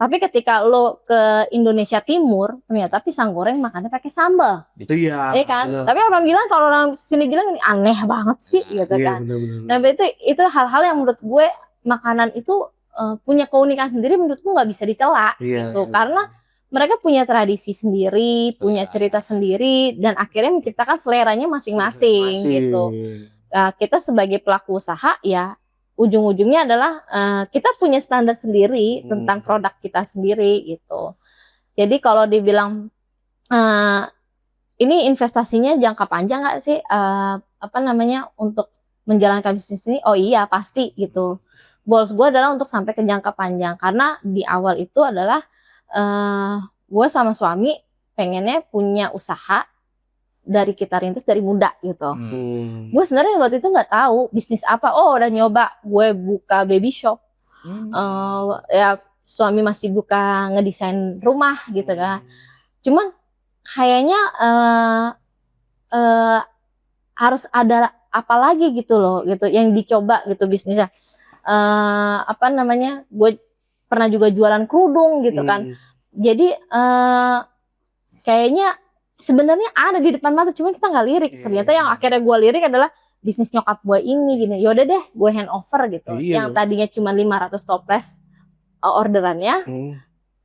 Tapi ketika lo ke Indonesia Timur, ternyata pisang goreng makannya pakai sambal. Iya. Iya kan? Tapi orang bilang, kalau orang sini bilang ini aneh banget sih gitu Iya, kan. bener-bener. Nah itu hal-hal yang menurut gue makanan itu punya keunikan sendiri, menurutku nggak bisa dicela gitu. Karena mereka punya tradisi sendiri, punya cerita sendiri, dan akhirnya menciptakan seleranya masing-masing gitu. Kita sebagai pelaku usaha ya ujung-ujungnya adalah kita punya standar sendiri tentang produk kita sendiri gitu. Jadi kalau dibilang ini investasinya jangka panjang nggak sih untuk menjalankan bisnis ini? Oh iya pasti gitu. Goals gue adalah untuk sampai ke jangka panjang, karena di awal itu adalah gue sama suami pengennya punya usaha dari kita rintis dari muda gitu. Gue sebenarnya waktu itu nggak tahu bisnis apa. Oh udah nyoba gue buka baby shop. Ya suami masih buka ngedesain rumah gitu kan. Cuman kayaknya harus ada apa lagi gitu loh gitu yang dicoba gitu bisnisnya. Gue pernah juga jualan kerudung gitu kan. Jadi kayaknya sebenarnya ada di depan mata, cuma kita nggak lirik. Ternyata yang akhirnya gue lirik adalah bisnis nyokap gue ini gini. Yaudah deh, gue hand over gitu. Yang tadinya cuma 500 toples orderannya,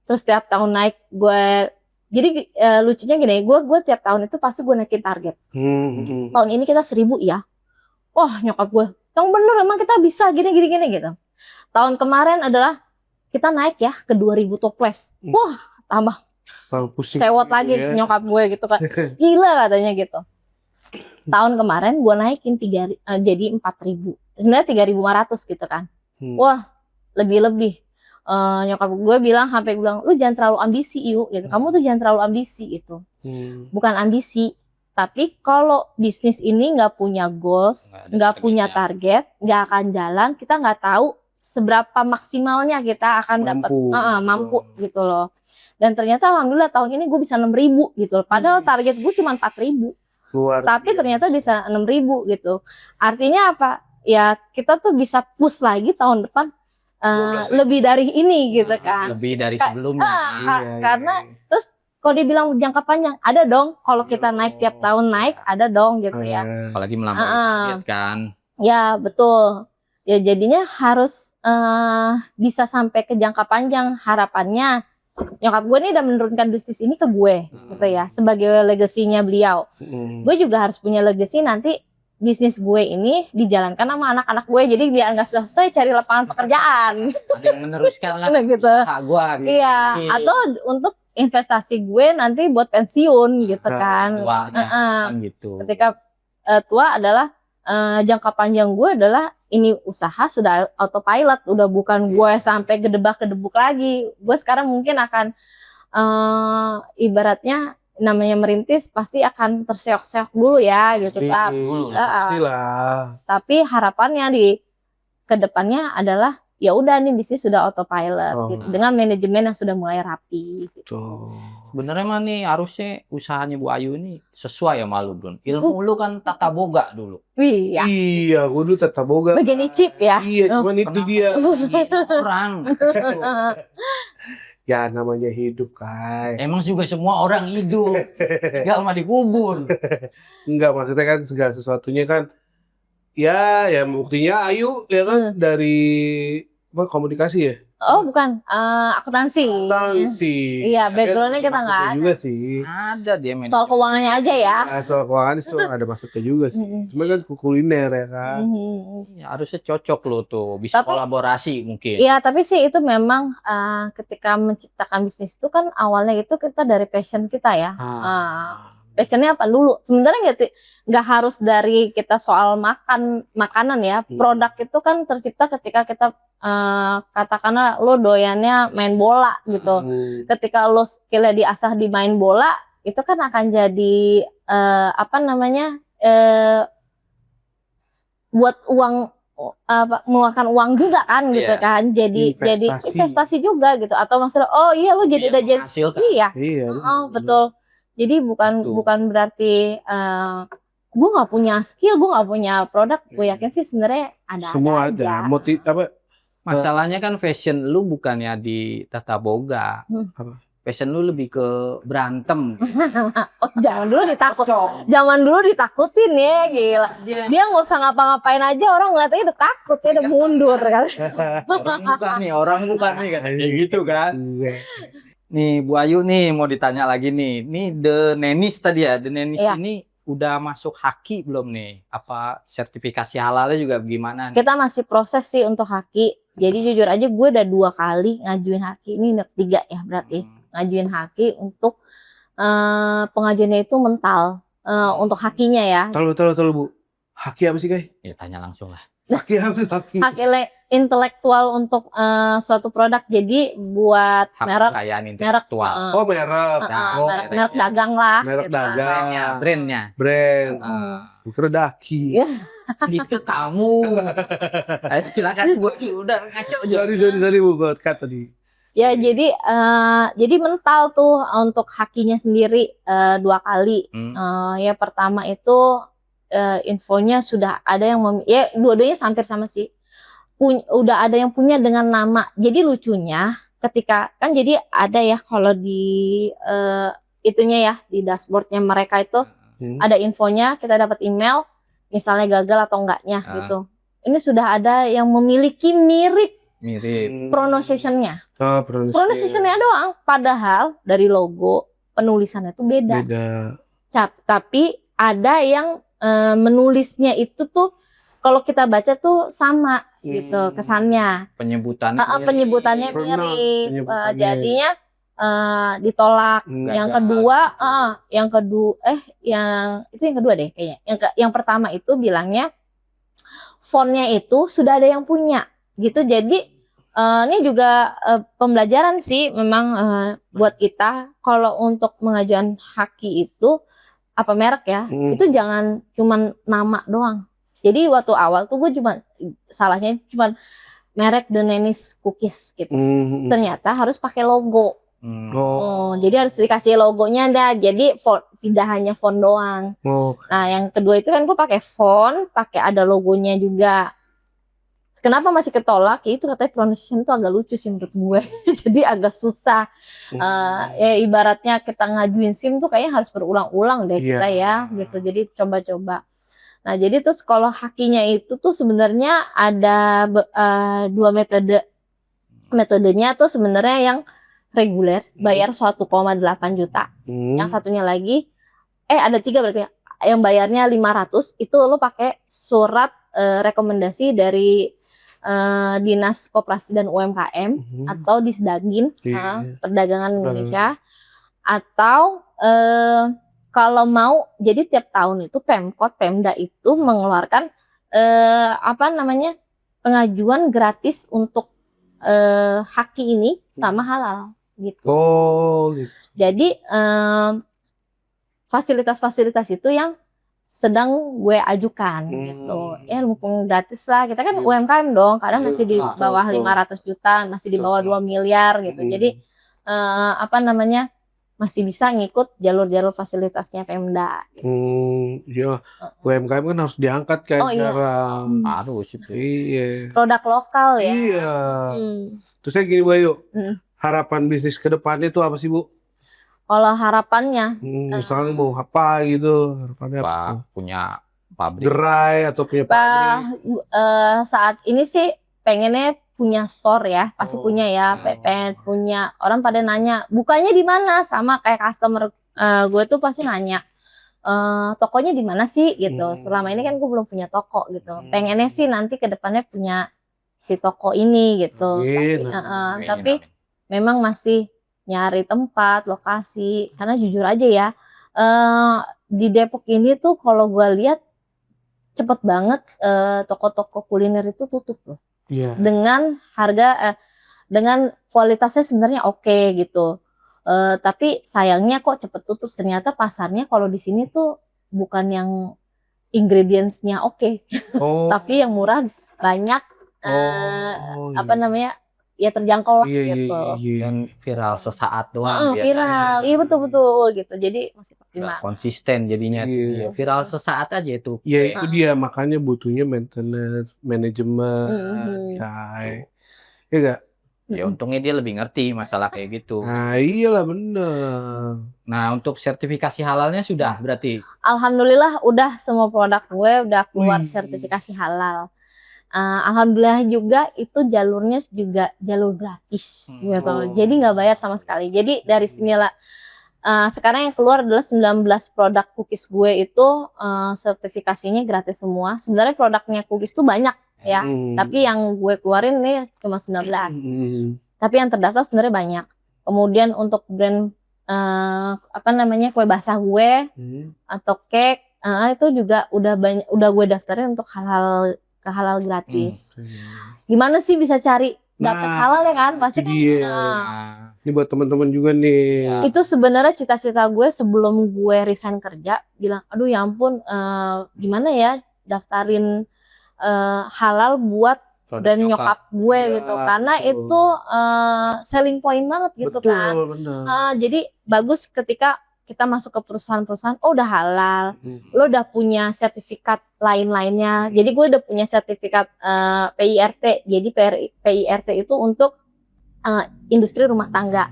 terus tiap tahun naik gue. Jadi lucunya gini, gue tiap tahun itu pasti gue naikin target. Tahun ini kita 1000 ya. Wah nyokap gue, yang bener emang kita bisa gini gitu. Tahun kemarin adalah kita naik ya ke 2000 toples. Wah tambah sewot lagi nyokap gue gitu kan. Gila katanya gitu. Tahun kemarin gue naikin jadi 4.000. Sebenarnya 3.500 gitu kan. Wah, lebih-lebih. Nyokap gue sampai bilang, lu jangan terlalu ambisi yuk gitu. Kamu tuh jangan terlalu ambisi gitu. Bukan ambisi, tapi kalau bisnis ini nggak punya goals, nggak punya target, nggak akan jalan. Kita nggak tahu seberapa maksimalnya kita akan dapat mampu gitu loh. Dan ternyata alhamdulillah tahun ini gue bisa 6.000 gitu. Padahal target gue cuma 4.000. Tapi ternyata bisa 6.000 gitu. Artinya apa? Ya kita tuh bisa push lagi tahun depan lebih dari ini gitu kan. Lebih dari sebelumnya. Karena terus kalau dibilang jangka panjang, ada dong. Kalau kita naik tiap tahun naik, ada dong gitu ya. Apalagi melampaui target kan. Ya betul. Ya jadinya harus bisa sampai ke jangka panjang. Harapannya nyokap gue nih udah menurunkan bisnis ini ke gue gitu ya, sebagai legasinya beliau. Gue juga harus punya legasi nanti bisnis gue ini dijalankan sama anak-anak gue, jadi biar nggak selesai cari lapangan pekerjaan. Ada yang meneruskan lah gitu. Hak gue gitu. Iya, atau untuk investasi gue nanti buat pensiun gitu kan. Gitu. Ketika tua adalah jangka panjang gue adalah ini usaha sudah autopilot, udah bukan gue sampai gedebak-gedebuk lagi. Gue sekarang mungkin akan ibaratnya namanya merintis pasti akan terseok-seok dulu ya gitu. Tapi harapannya di kedepannya adalah ya udah nih bisnis sudah autopilot gitu, dengan manajemen yang sudah mulai rapi gitu. Benernya mah nih harusnya usahanya Bu Ayu ini sesuai ya malu Bun. Ilmu lu kan tata boga dulu. Iya, gue dulu tata boga. Bagian icip ya. Iya, cuman itu dia. Orang. Ya namanya hidup Kai. Emang juga semua orang hidup. Tinggal mah dikubur. Enggak, maksudnya kan segala sesuatunya kan ya buktinya Ayu ya kan dari komunikasi ya? Oh bukan, akuntansi. Iya, backgroundnya kita nggak ada. Juga sih. Ada dia soal keuangannya aja ya. Soal keuangan itu ada masuknya juga sih. Cuma kan kuliner ya kan. Ya, harusnya cocok lo tuh, bisa kolaborasi mungkin. Iya, tapi sih itu memang ketika menciptakan bisnis itu kan awalnya itu kita dari passion kita ya. Passionnya apa dulu? Sebenarnya nggak harus dari kita soal makanan ya. Produk itu kan tercipta ketika kita katakanlah lo doyannya main bola gitu. Ketika lo skillnya diasah di main bola, itu kan akan jadi buat uang, mengeluarkan uang juga kan gitu kan. Jadi investasi juga gitu. Atau maksudnya oh iya lo jadi udah jadi iya. Betul. Jadi bukan berarti gue nggak punya skill, gue nggak punya produk. Gue yakin sih sebenarnya ada semua aja. Masalahnya kan fashion lu bukannya di tata boga. Apa? Fashion lu lebih ke berantem. Oh, zaman dulu ditakutin ya, gila. Dia nggak usah ngapa-ngapain aja orang ngeliatnya udah takut, dia udah mundur kan. Orang bukan nih kan. Kayak gitu kan. Nih Bu Ayu nih mau ditanya lagi nih. Nih The Nenis tadi ya. The Nenis Iya. ini udah masuk haki belum nih? Apa sertifikasi halalnya juga gimana nih? Kita masih proses sih untuk haki. Jadi jujur aja gue udah 2 kali ngajuin haki. Ini udah 3 ya berarti. Ngajuin haki untuk pengajuannya itu mental. Untuk hakinya ya. Tahu Bu. Haki apa sih, guys? Ya tanya langsung lah. Haki apa? Haki. Hak intelektual untuk suatu produk. Jadi buat Hak merek kekayaan intelektual. Oh, merek. merek dagang lah. Merek gitu. dagang. Brandnya. Brand. Bukan daki. Iya. Itu kamu. Ayo, silakan Bu Ayu, udah ngaco aja. Sorry Bu, gue cut tadi. Ya jadi mental tuh untuk hakinya sendiri 2 kali. Ya pertama itu infonya sudah ada yang ya dua-duanya hampir sama sih. Udah ada yang punya dengan nama. Jadi lucunya ketika kan jadi ada ya kalau di itunya ya di dashboardnya mereka itu ada infonya, kita dapat email misalnya gagal atau enggaknya gitu. Ini sudah ada yang memiliki mirip pronunciation-nya. Oh, Pronunciation-nya doang, padahal dari logo penulisannya itu beda. Tapi ada yang menulisnya itu tuh kalau kita baca tuh sama gitu kesannya. Penyebutannya mirip. Jadinya ditolak. Yang kedua deh kayaknya. Yang pertama itu bilangnya fontnya itu sudah ada yang punya gitu. Jadi ini juga pembelajaran sih memang buat kita kalau untuk mengajukan haki itu apa merek ya, itu jangan cuman nama doang. Jadi waktu awal tuh gue salahnya cuma merek The Nenis Cookies gitu. Ternyata harus pakai logo. Jadi harus dikasih logonya dah. Jadi tidak hanya font doang. Nah yang kedua itu kan gue pakai font, pakai ada logonya juga. Kenapa masih ketolak? Ya itu katanya pronunciation itu agak lucu sih menurut gue. Jadi agak susah. Ya ibaratnya kita ngajuin SIM tuh kayaknya harus berulang-ulang deh kita ya gitu. Jadi coba-coba. Nah jadi terus kalau hakinya itu tuh sebenarnya ada 2 metode. Metodenya tuh sebenarnya yang reguler bayar 1,8 juta. Yang satunya lagi ada 3 berarti. Yang bayarnya 500 itu lo pakai surat rekomendasi dari Dinas Koperasi dan UMKM atau Disdagin Perdagangan Indonesia, atau kalau mau jadi tiap tahun itu Pemda itu mengeluarkan pengajuan gratis untuk haki ini sama halal gitu. Gitu. Jadi fasilitas-fasilitas itu yang sedang gue ajukan gitu. Ya mumpung gratis lah. Kita kan UMKM dong, kadang masih di bawah 500 juta, masih di bawah 2 miliar gitu. Jadi masih bisa ngikut jalur-jalur fasilitasnya Pemda. Iya. UMKM kan harus diangkat kan sekarang. Harus itu. Iya. Produk lokal ya. Iya. Terus saya gini Bu Ayu, harapan bisnis ke depannya itu apa sih Bu? Kalau harapannya, misalnya mau apa gitu, harapannya apa? Punya pabrik. Gerai atau punya pabrik? Saat ini sih pengennya punya store ya, pasti punya ya. Pengen punya, orang pada nanya, bukanya di mana? Sama kayak customer gue tuh pasti nanya, tokonya di mana sih gitu. Selama ini kan gue belum punya toko gitu. Pengennya sih nanti ke depannya punya si toko ini gitu. Tapi memang masih nyari tempat, lokasi, karena jujur aja ya, di Depok ini tuh kalau gue lihat cepet banget toko-toko kuliner itu tutup loh. Dengan harga, dengan kualitasnya sebenarnya oke gitu, tapi sayangnya kok cepet tutup. Ternyata pasarnya kalau di sini tuh bukan yang ingredientsnya oke, tapi yang murah banyak, ya terjangkau lah gitu. Dan viral sesaat doang. Viral, iya betul gitu. Jadi masih optimal. Konsisten jadinya. Viral sesaat aja itu. Iya itu dia, makanya butuhnya maintenance, manajemen, ya gak? Ya untungnya dia lebih ngerti masalah kayak gitu. Nah iyalah bener. Nah untuk sertifikasi halalnya sudah berarti. Alhamdulillah udah semua produk gue udah keluar Wih. sertifikasi halal. Alhamdulillah juga itu jalurnya juga jalur gratis gitu. Oh. Jadi nggak bayar sama sekali. Jadi dari semula sekarang yang keluar adalah 19 produk cookies gue itu sertifikasinya gratis semua. Sebenarnya produknya cookies tuh banyak ya. Tapi yang gue keluarin nih cuma 19. Tapi yang terdaftar sebenarnya banyak. Kemudian untuk brand kue basah gue atau cake itu juga udah gue daftarin untuk halal gratis. Gimana sih bisa cari dapet halal ya kan? Pasti kan. Ini buat teman-teman juga nih. Ya. Itu sebenarnya cita-cita gue sebelum gue resign kerja, bilang aduh ya ampun gimana ya daftarin halal buat brand nyokap gue gitu, karena itu selling point banget gitu. Betul, kan. Jadi bagus ketika kita masuk ke perusahaan-perusahaan, oh udah halal, lo udah punya sertifikat lain-lainnya. Jadi gue udah punya sertifikat PIRT. Jadi PIRT itu untuk industri rumah tangga.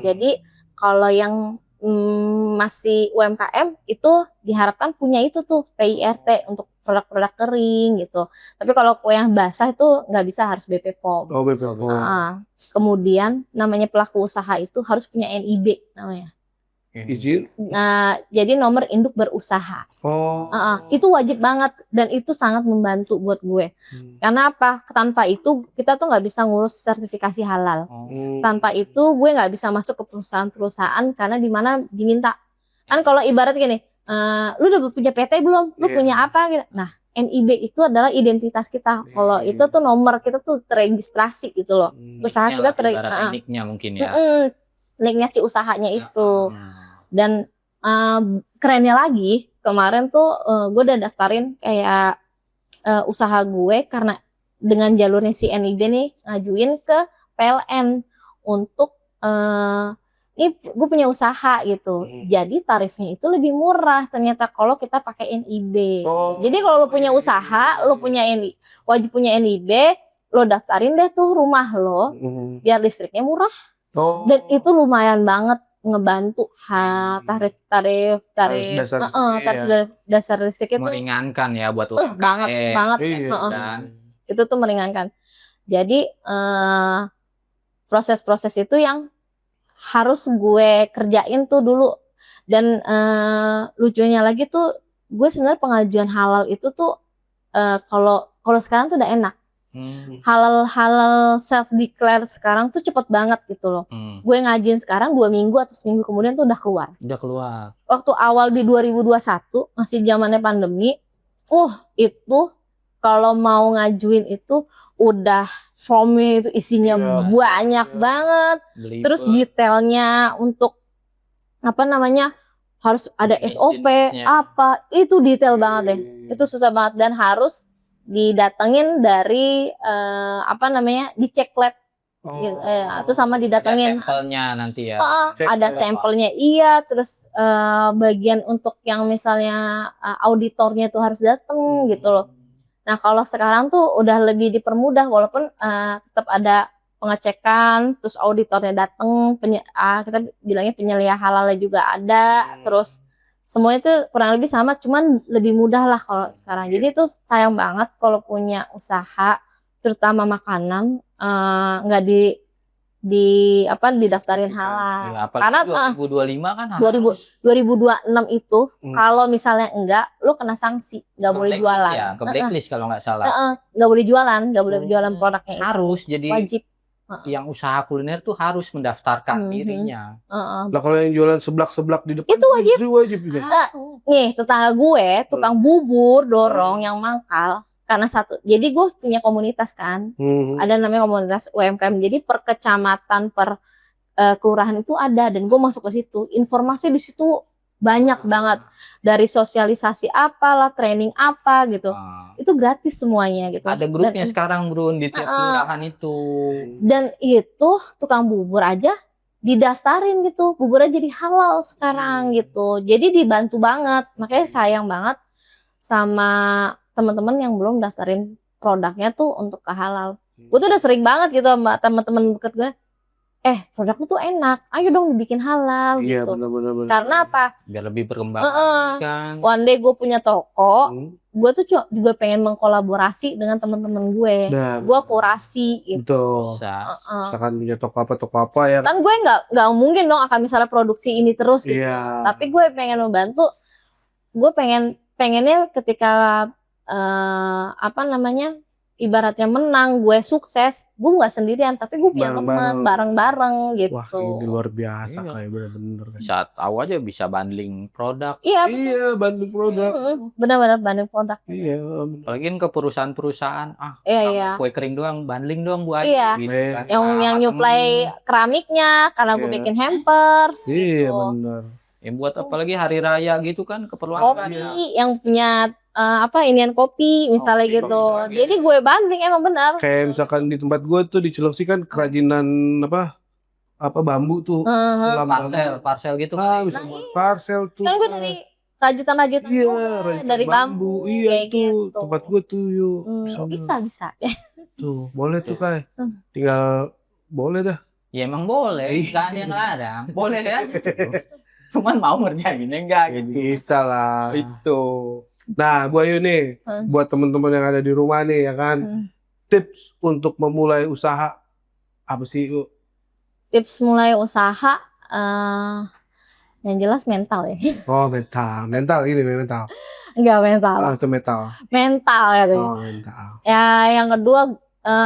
Jadi kalau yang masih UMKM itu diharapkan punya itu tuh PIRT untuk produk-produk kering gitu. Tapi kalau kue yang basah itu nggak bisa, harus BPOM. Oh BPOM. Kemudian namanya pelaku usaha itu harus punya NIB namanya. Izin. Nah, jadi nomor induk berusaha. Itu wajib banget dan itu sangat membantu buat gue. Karena apa? Tanpa itu kita tuh nggak bisa ngurus sertifikasi halal. Tanpa itu gue nggak bisa masuk ke perusahaan-perusahaan karena di mana diminta. Kan kalau ibarat gini, lu udah punya PT belum? Lu punya apa? Nah, NIB itu adalah identitas kita. Kalau itu tuh nomor kita tuh terregistrasi gitu loh. Usaha kita niknya mungkin ya. Linknya si usahanya itu. Dan kerennya lagi kemarin tuh gue udah daftarin kayak usaha gue, karena dengan jalurnya si NIB nih ngajuin ke PLN untuk ini gue punya usaha gitu. Jadi tarifnya itu lebih murah ternyata kalau kita pakai NIB. Jadi kalau lo punya usaha, lo punya wajib punya NIB, lo daftarin deh tuh rumah lo biar listriknya murah. Dan itu lumayan banget ngebantu tarif dasar listrik itu meringankan ya buat banget. Itu tuh meringankan. Jadi proses-proses itu yang harus gue kerjain tuh dulu. Dan lucunya lagi tuh gue sebenarnya pengajuan halal itu tuh kalau sekarang tuh udah enak. Halal self declare sekarang tuh cepet banget gitu loh. Gue ngajin sekarang 2 minggu atau seminggu kemudian tuh udah keluar. Waktu awal di 2021 masih zamannya pandemi, itu kalau mau ngajuin itu udah formnya itu isinya banyak banget. Terus detailnya untuk harus ada SOP itu detail banget deh. Itu susah banget dan harus didatengin dari dicek lab gitu, itu sama didatengin ada sampelnya nanti ya. Ada sampelnya terus bagian untuk yang misalnya auditornya tuh harus dateng gitu loh. Nah kalau sekarang tuh udah lebih dipermudah, walaupun tetap ada pengecekan, terus auditornya dateng, kita bilangnya penyelia halalnya juga ada, terus semuanya itu kurang lebih sama, cuman lebih mudah lah kalau sekarang. Jadi itu sayang banget kalau punya usaha, terutama makanan, nggak didaftarin halal. Karena 2025 kan 2026 itu kalau misalnya enggak, lo kena sanksi, nggak boleh jualan. Ke blacklist kalau nggak salah. Nggak boleh jualan produknya itu. Harus jadi wajib. Yang usaha kuliner tuh harus mendaftarkan dirinya. Lah kalau yang jualan seblak di depan itu wajib. Itu wajib juga. Nih tetangga gue tukang bubur dorong yang mangkal karena satu. Jadi gue punya komunitas kan, ada namanya komunitas UMKM. Jadi per kecamatan, per kelurahan itu ada, dan gue masuk ke situ. Informasi di situ banyak banget, dari sosialisasi apalah, training apa gitu. Itu gratis semuanya gitu. Ada grupnya sekarang bro di tiap kelurahan itu. Dan itu tukang bubur aja didaftarin gitu, buburnya jadi halal sekarang gitu. Jadi dibantu banget. Makanya sayang banget sama teman-teman yang belum daftarin produknya tuh untuk ke halal. Gue tuh udah sering banget gitu sama teman-teman deket gue. Produk lu tuh enak, ayo dong dibikin halal Iya, gitu. benar-benar. Karena apa? Biar lebih berkembang kan. One day gue punya toko, gue tuh juga pengen mengkolaborasi dengan teman-teman gue. Nah, Gue kurasi gitu. betul. Bisa. Misalkan punya toko apa ya. Kan gue nggak mungkin dong akan misalnya produksi ini terus gitu. Iya. Tapi gue pengen membantu. Gue pengennya ketika ibaratnya menang, gue sukses, gue nggak sendirian, tapi gue punya teman bareng-bareng gitu. Wah, ini luar biasa Iya. kayak bener-bener. Saat tahu aja bisa bundling produk. Iya, betul. Iya, banding produk. Benar-benar banding produk. Iya. Apalagi kan ke perusahaan-perusahaan, Iya. kue kering doang, bundling doang Bu Ayu. Iya. Gitu kan. Yang nyuplai keramiknya, karena gue Iya. bikin hampers Iya, gitu. bener. Yang buat apalagi hari raya gitu kan keperluan Kopi, yang punya inian kopi misalnya Kopi, gitu. kopi. Jadi gue banding emang benar. Kayak misalkan di tempat gue tuh di Cilengsi kan kerajinan apa bambu tuh. Tulang parcel gitu Ah, kan. bisa buat parcel tuh. Kan gue dari rajutan-rajutan Iya, juga, rajutan dari bambu. Iya kayak tuh, gitu. tempat gue tuh yuk. Bisa. Tuh, boleh tuh Kai. Tinggal boleh dah. Ya emang boleh, kan yang larang. Boleh ya. Cuman mau ngerjainnya enggak gitu. Bisa lah. Itu. Nah, Bu Ayu nih, buat teman-teman yang ada di rumah nih ya kan, tips untuk memulai usaha apa sih yuk? Tips mulai usaha yang jelas mental ya. Oh, mental ini mental. Enggak mental. Itu mental. Mental gitu. Oh, mental. Ya, yang kedua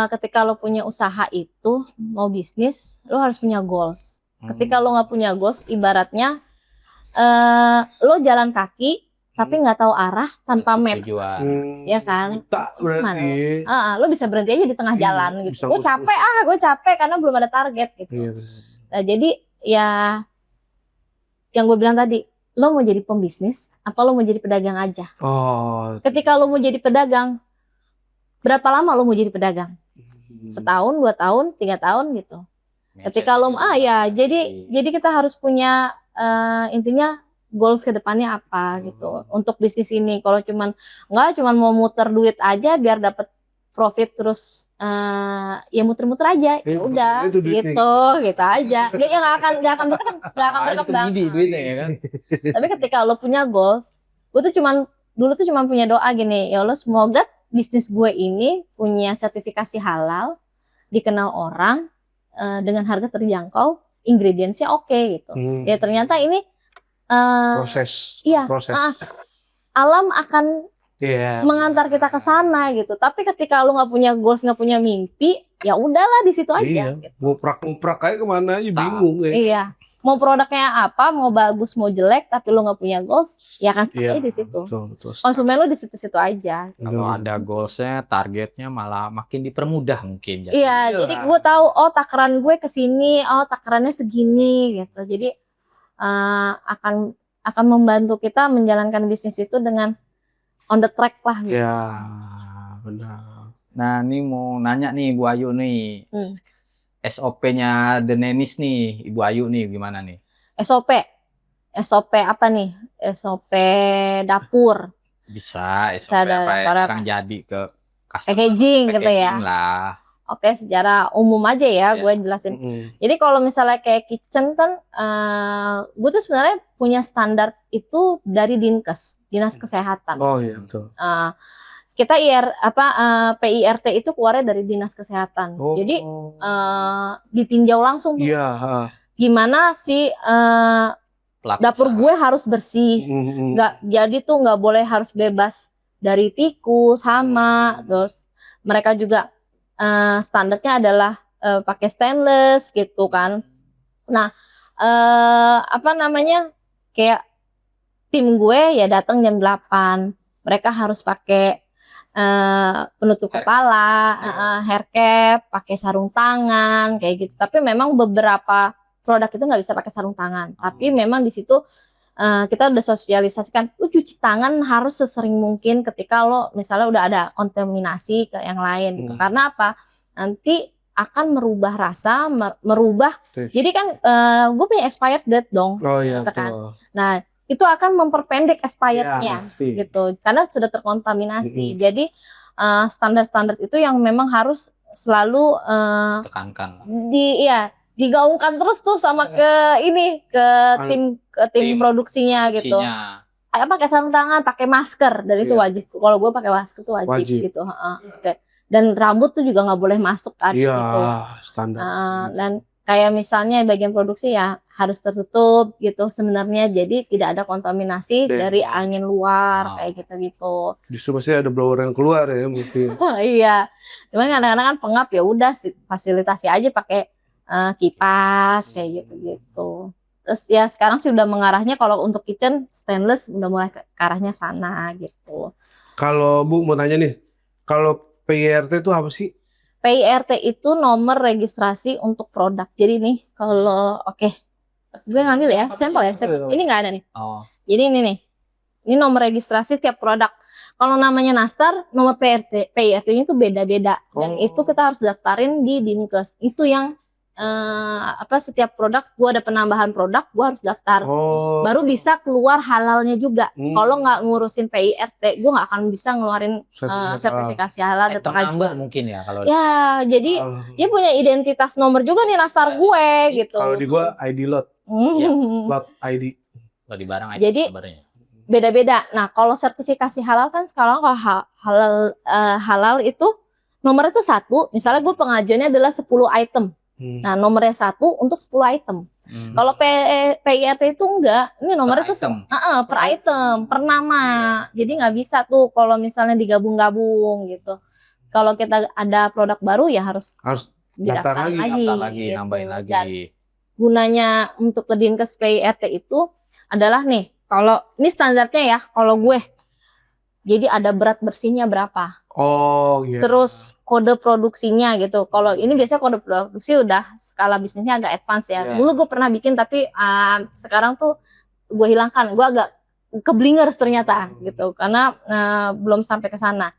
ketika lo punya usaha itu mau bisnis, lo harus punya goals. Ketika lo nggak punya goals, ibaratnya lo jalan kaki tapi nggak tahu arah tanpa map, ya kan? Tak berarti. Lo bisa berhenti aja di tengah jalan gitu. Gue capek karena belum ada target gitu. Iya. Nah, jadi ya yang gue bilang tadi, lo mau jadi pembisnis apa lo mau jadi pedagang aja? Oh. Ketika lo mau jadi pedagang, berapa lama lo mau jadi pedagang? Setahun, 2 tahun, 3 tahun gitu. Ketika lo jadi kita harus punya intinya goals ke depannya apa gitu untuk bisnis ini. Kalau cuman mau muter duit aja biar dapat profit terus ya muter-muter aja, ya udah gitu aja. Ya nggak akan berkembang. Duitnya ya kan. Tapi ketika lo punya goals, gue tuh dulu tuh cuma punya doa gini, ya Allah semoga bisnis gue ini punya sertifikasi halal, dikenal orang, dengan harga terjangkau, ingredientsnya oke gitu. Ya ternyata ini proses. Iya. Alam akan mengantar kita ke sana gitu. Tapi ketika lu nggak punya goals, nggak punya mimpi, ya udahlah di situ aja. Gitu. Nguprak kayak kemana aja bingung ya. Iya. Mau produknya apa, mau bagus, mau jelek, tapi lu nggak punya goals, ya kan stay di situ. Betul. Konsumen lu di situ-situ aja. Kalau ada goalsnya, targetnya malah makin dipermudah mungkin. Iya, jadi gue tahu, oh takaran gue kesini, oh takarannya segini gitu. Jadi akan membantu kita menjalankan bisnis itu dengan on the track lah. Gitu. Ya, benar. Nah, ini mau nanya nih Bu Ayu nih. SOP-nya The Nenis nih, Ibu Ayu nih gimana nih? SOP apa nih? SOP dapur. Bisa SOP apa jadi ke packaging gitu ya. Lah. Oke, secara umum aja ya, gue jelasin. Jadi kalau misalnya kayak kitchen kan, gue tuh sebenarnya punya standar itu dari Dinkes, Dinas Kesehatan. Oh iya betul. Kita PIRT itu keluarnya dari Dinas Kesehatan. Jadi ditinjau langsung tuh. Iya. Gimana sih dapur gue harus bersih, nggak boleh harus bebas dari tikus, hama, terus mereka juga standarnya adalah pakai stainless gitu kan. Nah, kayak tim gue ya datang jam 8. Mereka harus pakai penutup kepala, hair cap, pakai sarung tangan kayak gitu. Tapi memang beberapa produk itu nggak bisa pakai sarung tangan. Tapi memang di situ kita udah sosialisasikan, lu cuci tangan harus sesering mungkin ketika lo misalnya udah ada kontaminasi ke yang lain gitu. Karena apa? Nanti akan merubah rasa, merubah. Jadi kan gue punya expired date dong. Oh iya gitu kan. Nah, itu akan memperpendek expirednya gitu. Karena sudah terkontaminasi. Jadi standar-standar itu yang memang harus selalu Tekankan. digaungkan terus tuh sama ke tim produksinya gitu. Kayak pakai sarung tangan, pakai masker, dan itu wajib. Kalau gue pakai masker tuh wajib. Gitu. Oke. Dan rambut tuh juga nggak boleh masuk kan di situ. Standar. Dan kayak misalnya bagian produksi ya harus tertutup gitu sebenarnya, jadi tidak ada kontaminasi dari angin luar kayak gitu-gitu. Justru pasti ada blower yang keluar ya mungkin. Iya, cuman kadang-kadang kan pengap, ya udah fasilitasi aja pakai kipas kayak gitu-gitu. Terus ya sekarang sih udah mengarahnya kalau untuk kitchen stainless udah mulai ke arahnya sana gitu. Kalau Bu mau nanya nih, kalau PIRT itu apa sih? PIRT itu nomor registrasi untuk produk. Jadi nih kalau gue ngambil ya sampel ya. Ini nggak ada nih. Jadi ini nih. Ini nomor registrasi setiap produk. Kalau namanya Nastar, nomor PIRT-nya itu beda-beda. Dan itu kita harus daftarin di Dinkes. Itu yang setiap produk, gue ada penambahan produk, gue harus daftar. Baru bisa keluar halalnya juga. Kalau nggak ngurusin PIRT, gue nggak akan bisa ngeluarin sertifikasi halal. Nambah mungkin ya kalau. Ya, jadi dia punya identitas nomor juga nih Nastar gue gitu. Kalau di gue ID lot. Lot ID. Kalau di barang ID. Jadi beda-beda. Nah, kalau sertifikasi halal kan sekarang kalau halal itu nomornya itu 1. Misalnya gue pengajuannya adalah 10 item. Nah, nomornya 1 untuk 10 item. Kalau PIRT itu enggak, ini nomornya itu per item, per nama. Jadi nggak bisa tuh kalau misalnya digabung-gabung gitu. Kalau kita ada produk baru ya harus daftar lagi, gitu. Nambahin lagi. Dan gunanya untuk ke Dinkes PIRT itu adalah nih, kalau ini standarnya ya, kalau gue, jadi ada berat bersihnya berapa. Terus kode produksinya gitu. Kalau ini biasanya kode produksi udah skala bisnisnya agak advance ya. Dulu gue pernah bikin tapi sekarang tuh gue hilangkan. Gue agak keblinger ternyata gitu karena belum sampai ke sana.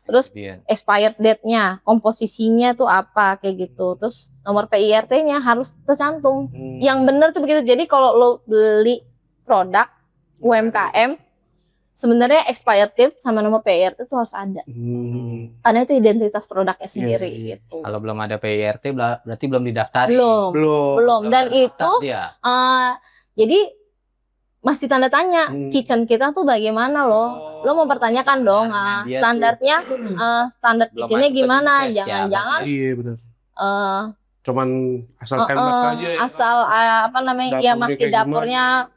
Terus expired date-nya, komposisinya tuh apa kayak gitu. Terus nomor PIRT-nya harus tercantum. Yang bener tuh begitu. Jadi kalau lo beli produk UMKM, sebenarnya expired date sama nomor PIRT itu harus ada. Karena itu identitas produknya sendiri gitu. Kalau belum ada PIRT berarti belum didaftarin. Belum. Dan itu jadi masih tanda tanya kitchen kita tuh bagaimana loh. Lo mempertanyakan dong standarnya, standar kitchennya gimana. Jangan-jangan cuman asal tembak aja. Asal ya masih dapurnya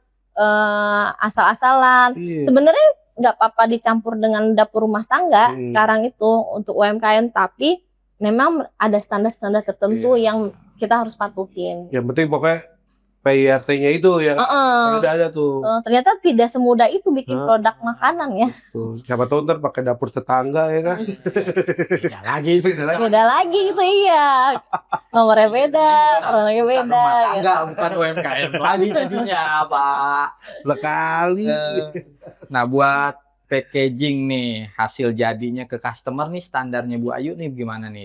asal-asalan. Sebenarnya nggak apa-apa dicampur dengan dapur rumah tangga sekarang itu untuk UMKM, tapi memang ada standar-standar tertentu yang kita harus patuhin. Yang penting pokoknya PIRT-nya itu yang sudah ada tuh. Ternyata tidak semudah itu bikin produk makanan ya. Siapa tahu ntar pakai dapur tetangga ya kan. Beda lagi gitu iya. Nomornya beda, orangnya beda. Rumah tangga bukan UMKM lagi jadinya Pak. Lekali. Nah buat packaging nih hasil jadinya ke customer nih standarnya Bu Ayu nih gimana nih?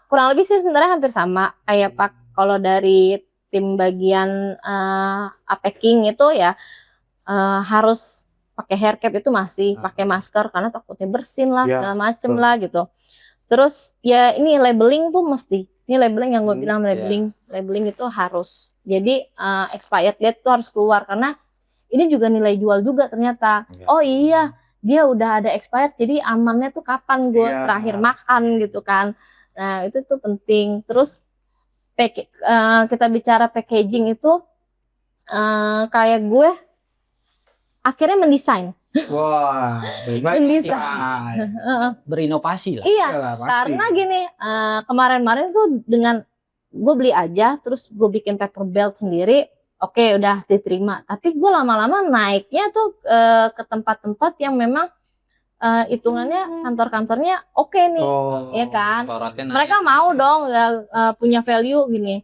Kurang lebih sih sebenarnya hampir sama kayak kalau dari tim bagian packing itu ya harus pakai hair cap itu masih pakai masker karena takutnya bersin lah segala macem lah gitu. Terus ya ini labeling tuh mesti, ini labeling yang gue bilang labeling itu harus. Jadi expired date tuh harus keluar karena ini juga nilai jual juga ternyata. Oh iya dia udah ada expired jadi amannya tuh kapan gue terakhir makan gitu kan. Nah itu tuh penting. Terus kita bicara packaging itu kayak gue akhirnya mendesain. Wah, berinovasi lah. Iya, karena gini kemarin-kemarin tuh dengan gue beli aja, terus gue bikin paper belt sendiri, oke udah diterima. Tapi gue lama-lama naiknya tuh ke tempat-tempat yang memang hitungannya kantor-kantornya oke nih, ya kan? Mereka mau dong punya value gini.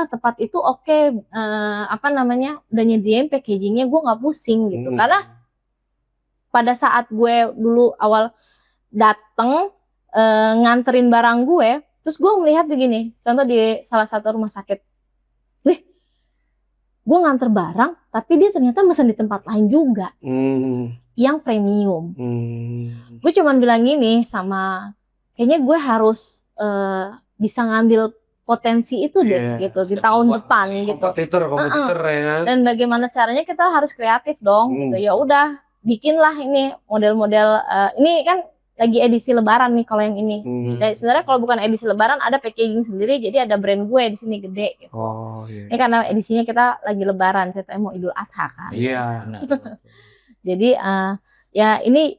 Tempat itu oke, udah nyediain packagingnya, gue nggak pusing gitu. Karena pada saat gue dulu awal dateng nganterin barang gue, terus gue melihat begini, contoh di salah satu rumah sakit, gue nganter barang, tapi dia ternyata mesen di tempat lain juga. Yang premium. Gue cuman bilang gini sama, kayaknya gue harus bisa ngambil potensi itu deh gitu di tahun depan gitu. Kompetitor ya kan. Dan bagaimana caranya kita harus kreatif dong gitu. Ya udah bikinlah ini model-model ini kan lagi edisi lebaran nih kalau yang ini. Dan sebenarnya kalau bukan edisi lebaran ada packaging sendiri, jadi ada brand gue di sini gede gitu. Oh iya. Ini karena edisinya kita lagi lebaran, saya mau Idul Adha kan. Iya. Jadi ya ini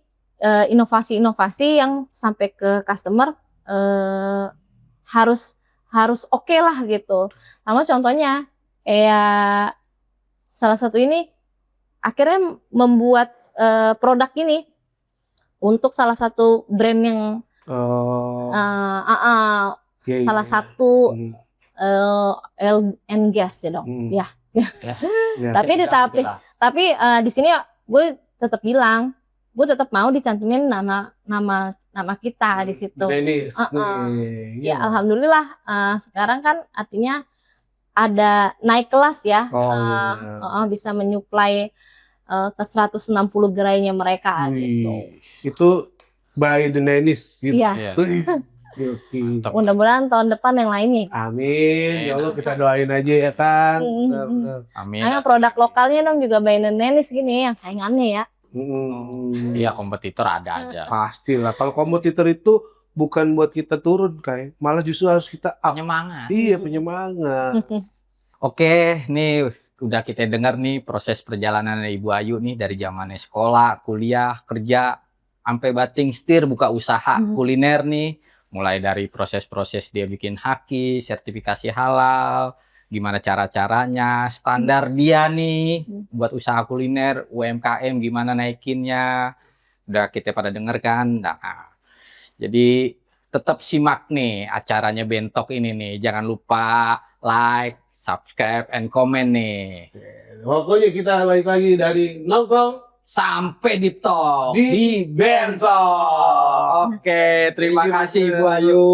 inovasi-inovasi yang sampai ke customer harus oke lah gitu. Sama contohnya kayak salah satu ini akhirnya membuat produk ini untuk salah satu brand yang salah satu oil and gas ya dong. Ya. Tapi di sini gue tetap bilang, gue tetap mau dicantumin nama kita di situ. Ya alhamdulillah sekarang kan artinya ada naik kelas ya, bisa menyuplai ke 160 gerainya mereka gitu. Itu by the Nenis gitu. Iya. Mudah-mudahan tahun depan yang lainnya. Amin. Ya Allah kita doain aja ya kan. Amin. Nah, produk lokalnya dong juga by the Nenis gini yang saingannya ya. Iya, kompetitor ada aja. Pastilah. Kalau kompetitor itu bukan buat kita turun kayak, malah justru harus kita up. Penyemangat. Iya, penyemangat. Oke, nih udah kita dengar nih proses perjalanan Ibu Ayu nih dari zamannya sekolah, kuliah, kerja, sampai banting setir buka usaha kuliner nih. Mulai dari proses-proses dia bikin haki, sertifikasi halal, gimana cara-caranya, standar dia nih buat usaha kuliner, UMKM gimana naikinnya. Udah kita pada denger kan. Nah, jadi tetap simak nih acaranya Bentok ini nih. Jangan lupa like, subscribe, and comment nih. Pokoknya kita balik lagi dari nongkrong sampai di top di Bentok. Oke, terima kasih Bu Ayu.